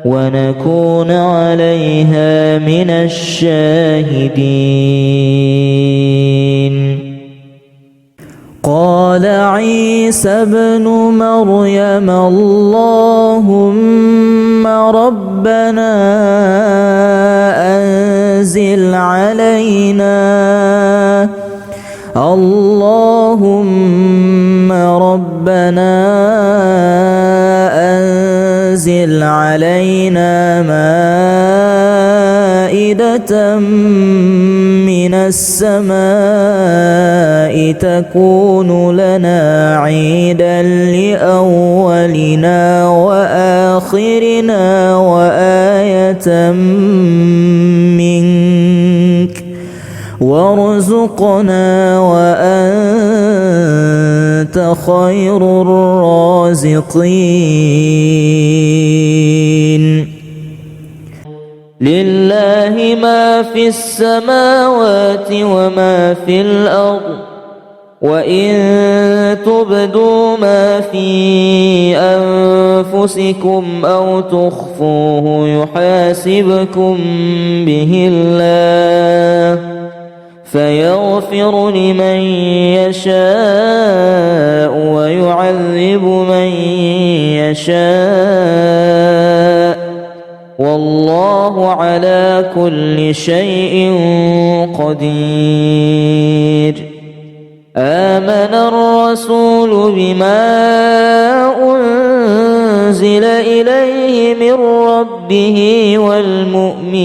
ونكون عليها من الشاهدين. قال عيسى ابن مريم اللهم ربنا أنزل علينا مائدة من السماء تكون لنا عيدا لأولنا وآخرنا وآية منك وارزقنا وأنت خير الرازقين. لله ما في السماوات وما في الأرض، وإن تبدوا ما في أنفسكم أو تخفوه يحاسبكم به الله فيغفر لمن يشاء ويعذب من يشاء، والله على كل شيء قدير. آمن الرسول بما أنزل إليه من ربه والمؤمنون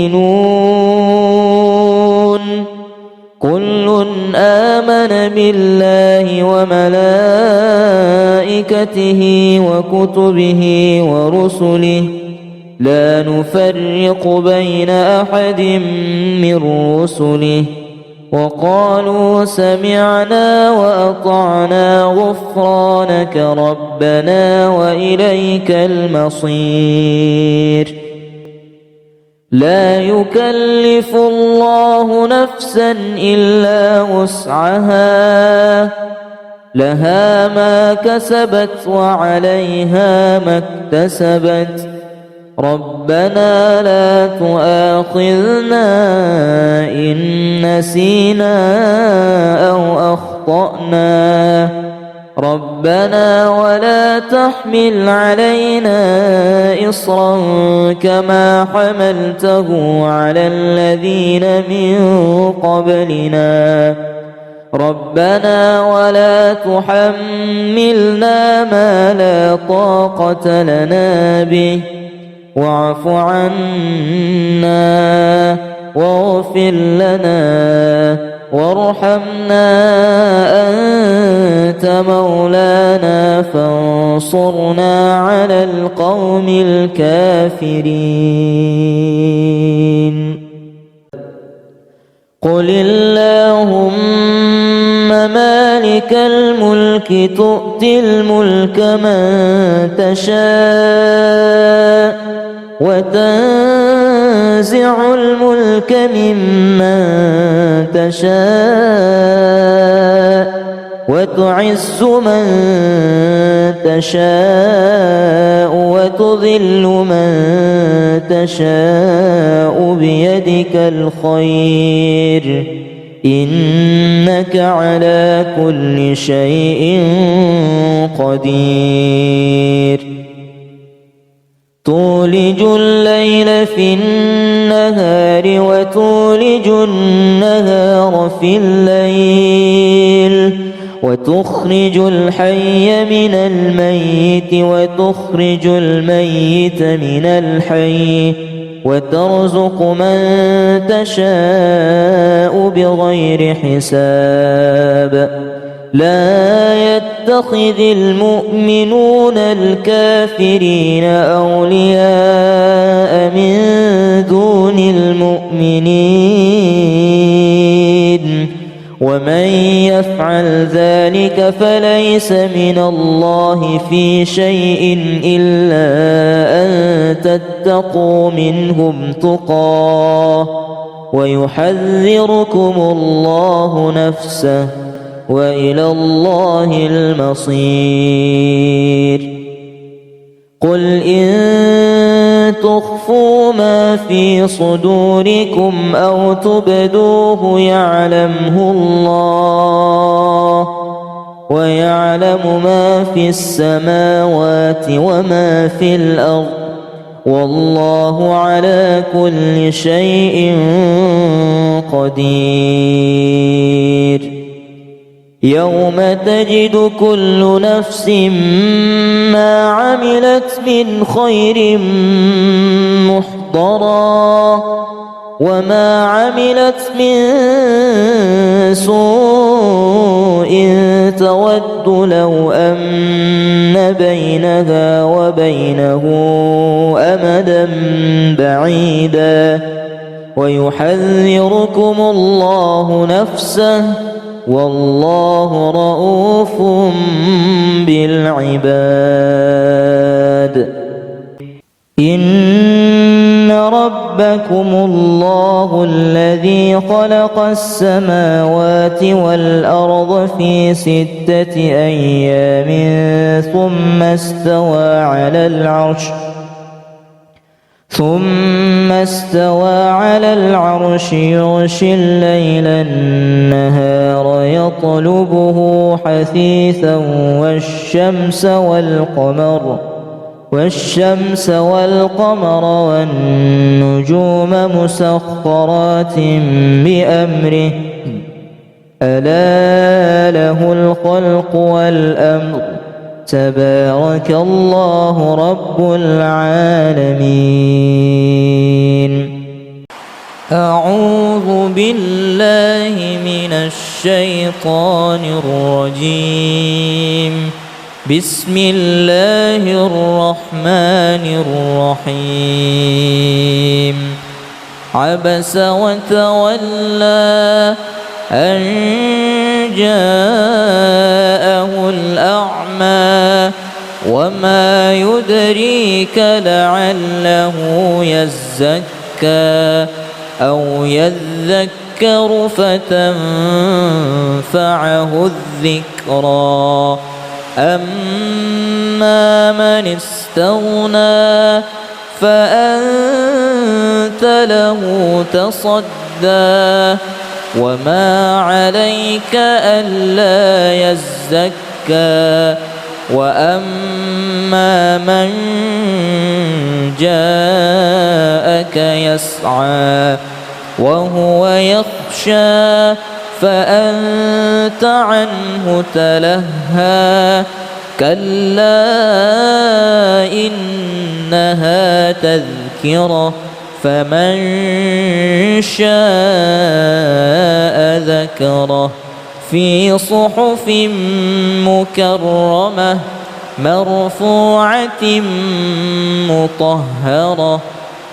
كل آمن بالله وملائكته وكتبه ورسله لا نفرق بين أحد من رسله وقالوا سمعنا وأطعنا غفرانك ربنا وإليك المصير. لا يكلف الله نفسا إلا وسعها لها ما كسبت وعليها ما اكتسبت ربنا لا تؤاخذنا إن نسينا أو أخطأنا ربنا ولا تحمل علينا إصرا كما حملته على الذين من قبلنا ربنا ولا تحملنا ما لا طاقة لنا به واعف عنا واغفر لنا وارحمنا أنت مولانا فانصرنا على القوم الكافرين. قل اللهم مالك الملك تؤتي الملك من تشاء وتنزع الملك ممن تشاء وتعز من تشاء وتذل من تشاء بيدك الخير إنك على كل شيء قدير. تولج الليل في النهار وتولج النهار في الليل وتخرج الحي من الميت وتخرج الميت من الحي وترزق من تشاء بغير حساب. لا يتخذ المؤمنون الكافرين أولياء من دون المؤمنين ومن يفعل ذلك فليس من الله في شيء إلا أن تتقوا منهم تقاه ويحذركم الله نفسه وإلى الله المصير. قل إن تخفوا ما في صدوركم أو تبدوه يعلمه الله ويعلم ما في السماوات وما في الأرض والله على كل شيء قدير. يوم تجد كل نفس ما عملت من خير محضرا وما عملت من سوء تود لو أن بينها وبينه أمدا بعيدا ويحذركم الله نفسه والله رؤوف بالعباد. إن ربكم الله الذي خلق السماوات والأرض في 6 أيام ثم استوى على العرش يغشي الليل النهار يطلبه حثيثا والشمس والقمر والنجوم مسخرات بأمره ألا له الخلق والأمر تبارك الله رب العالمين. أعوذ بالله من الشيطان الرجيم. بسم الله الرحمن الرحيم. عبس وتولى أن جاءه الأعمى وما يدريك لعله يزكى أو يذكر فتنفعه الذكرى. أما من استغنى فأنت له تصدى وما عليك ألا يزكى. وأما من جاءك يسعى وهو يخشى فأنت عنه تلهى. كلا إنها تذكرة فمن شاء ذكره. في صحف مكرمة مرفوعة مطهرة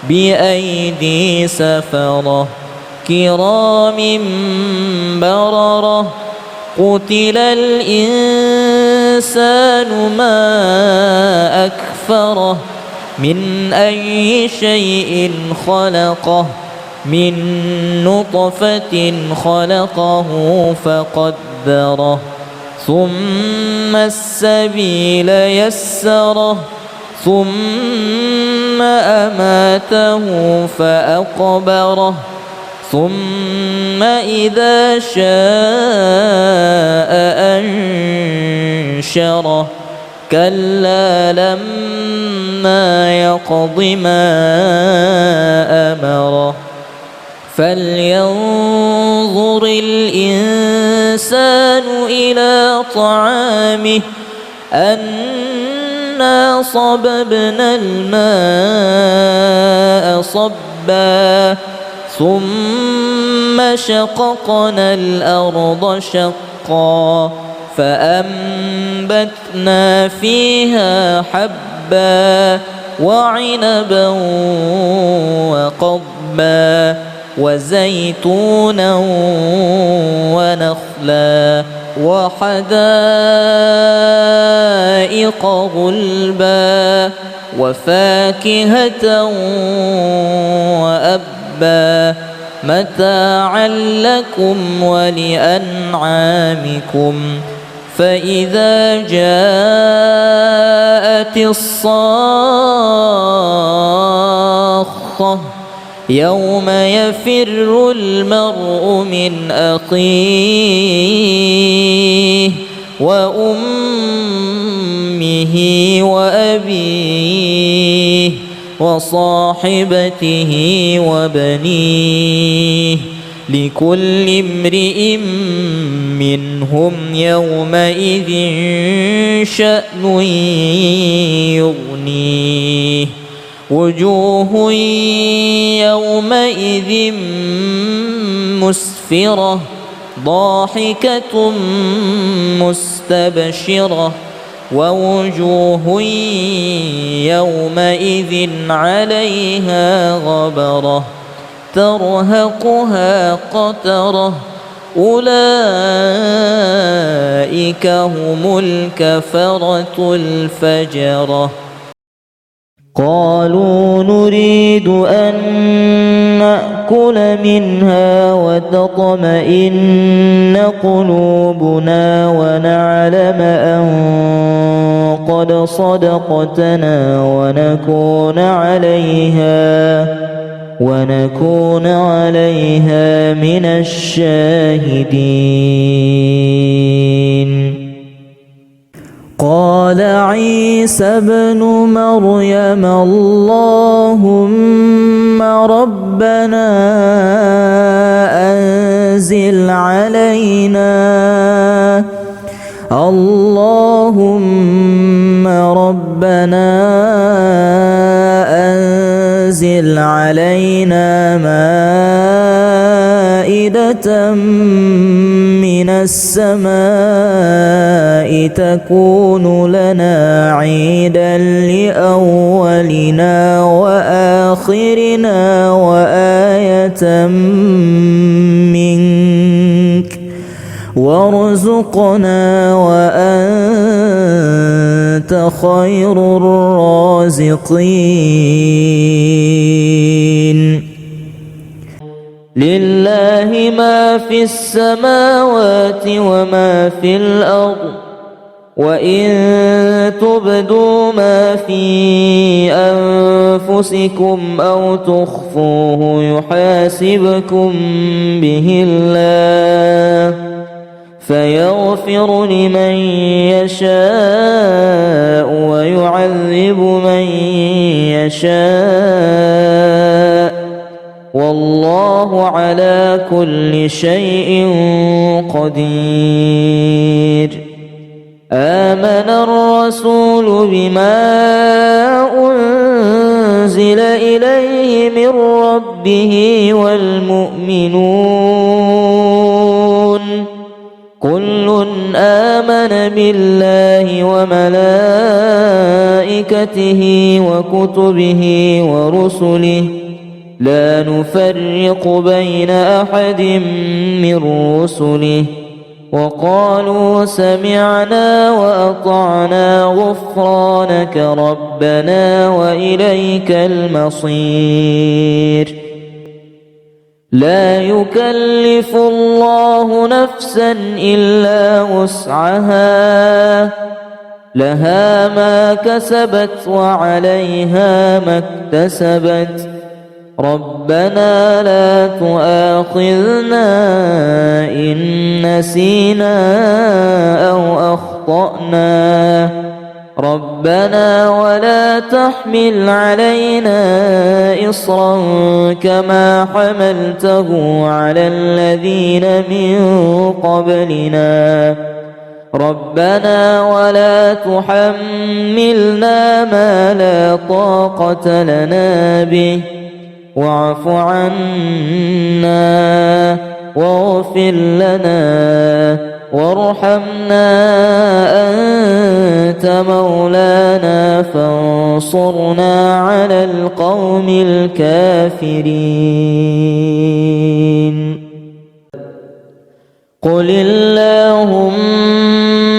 بأيدي سفرة كرام بررة. قتل الإنسان ما أكفره من أي شيء خلقه من نطفة خلقه فقدره ثم السبيل يسره ثم أماته فأقبره ثم إذا شاء أنشره. كلا لما يقض ما أمره. فلينظر الإنسان إلى طعامه أنا صببنا الماء صبا ثم شققنا الأرض شقا فأنبتنا فيها حبا وعنبا وقضبا وزيتونا ونخلا وحدائق غلبا وفاكهة وأبا متاعا لكم ولأنعامكم. فإذا جاءت الصاخة يوم يفر المرء من أخيه وأمه وأبيه وصاحبته وبنيه لكل امرئ منهم يومئذ شأن يغنيه. وجوه يومئذ مسفرة ضاحكة مستبشرة ووجوه يومئذ عليها غبرة ترهقها قترة أولئك هم الكفرة الفجرة قالوا نريد أن نأكل منها وتطمئن قلوبنا ونعلم أن قد صدقتنا ونكون عليها من الشاهدين. قال عيسى ابن مريم اللهم ربنا أنزل علينا مائدة من السماء تكون لنا عيدا لأولنا وآخرنا وآية منك وارزقنا وأنت خير الرازقين. لله ما في السماوات وما في الأرض وإن تبدوا ما في أنفسكم أو تخفوه يحاسبكم به الله فيغفر لمن يشاء ويعذب من يشاء والله على كل شيء قدير. آمن الرسول بما أنزل إليه من ربه والمؤمنون كل آمن بالله وملائكته وكتبه ورسله لا نفرق بين أحد من رسله وقالوا سمعنا وأطعنا غفرانك ربنا وإليك المصير. لا يكلف الله نفسا إلا وسعها لها ما كسبت وعليها ما اكتسبت ربنا لا تؤاخذنا إن نسينا أو أخطأنا ربنا ولا تحمل علينا إصرا كما حملته على الذين من قبلنا ربنا ولا تحملنا ما لا طاقة لنا به واعف عنا واغفر لنا وارحمنا أنت مولانا فانصرنا على القوم الكافرين. قل اللهم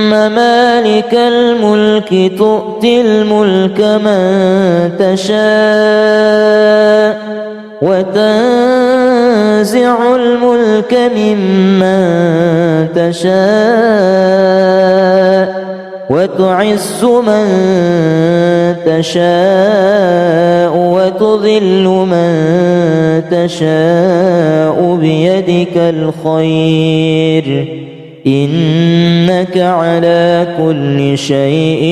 مالك الملك تؤتي الملك من تشاء وتنزع الملك ممن تشاء وتعز من تشاء وتذل من تشاء بيدك الخير إنك على كل شيء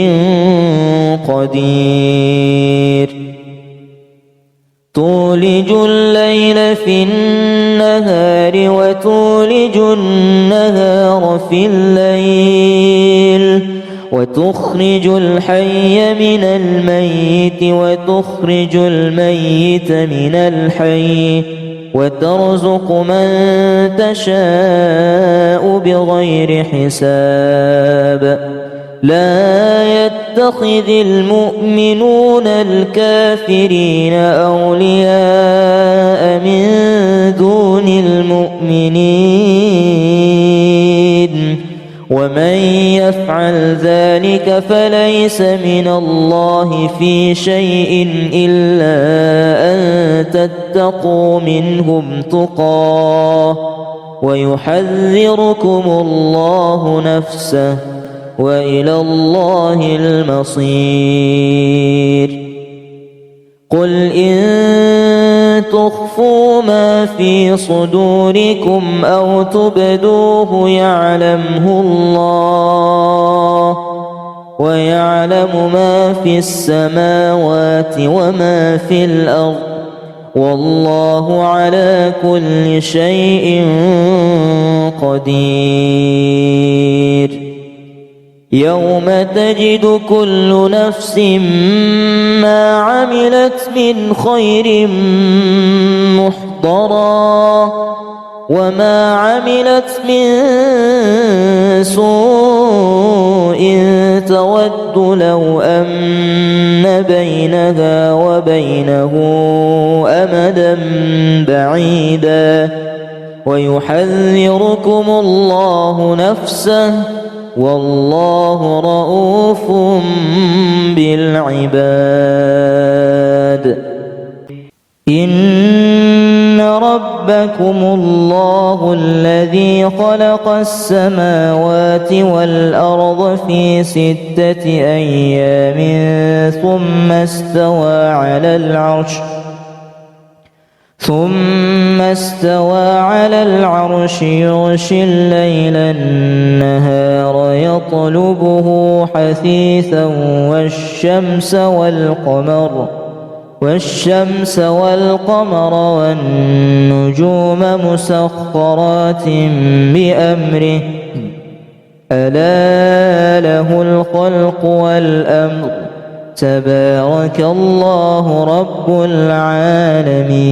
قدير. تولج الليل في النهار وتولج النهار في الليل وتخرج الحي من الميت وتخرج الميت من الحي وترزق من تشاء بغير حساب لا يتخذ المؤمنون الكافرين أولياء من دون المؤمنين ومن يفعل ذلك فليس من الله في شيء إلا أن تتقوا منهم تقاه ويحذركم الله نفسه وإلى الله المصير قل إن تخفوا ما في صدوركم أو تبدوه يعلمه الله ويعلم ما في السماوات وما في الأرض والله على كل شيء قدير يوم تجد كل نفس ما عملت من خير محضرا وما عملت من سوء تود لو أن بينها وبينه أمدا بعيدا ويحذركم الله نفسه والله رؤوف بالعباد إن ربكم الله الذي خلق السماوات والأرض في 6 أيام ثم استوى على العرش يغشي الليل النهار يطلبه حثيثا والشمس والقمر والنجوم مسخرات بأمره ألا له الخلق والأمر تبارك الله رب العالمين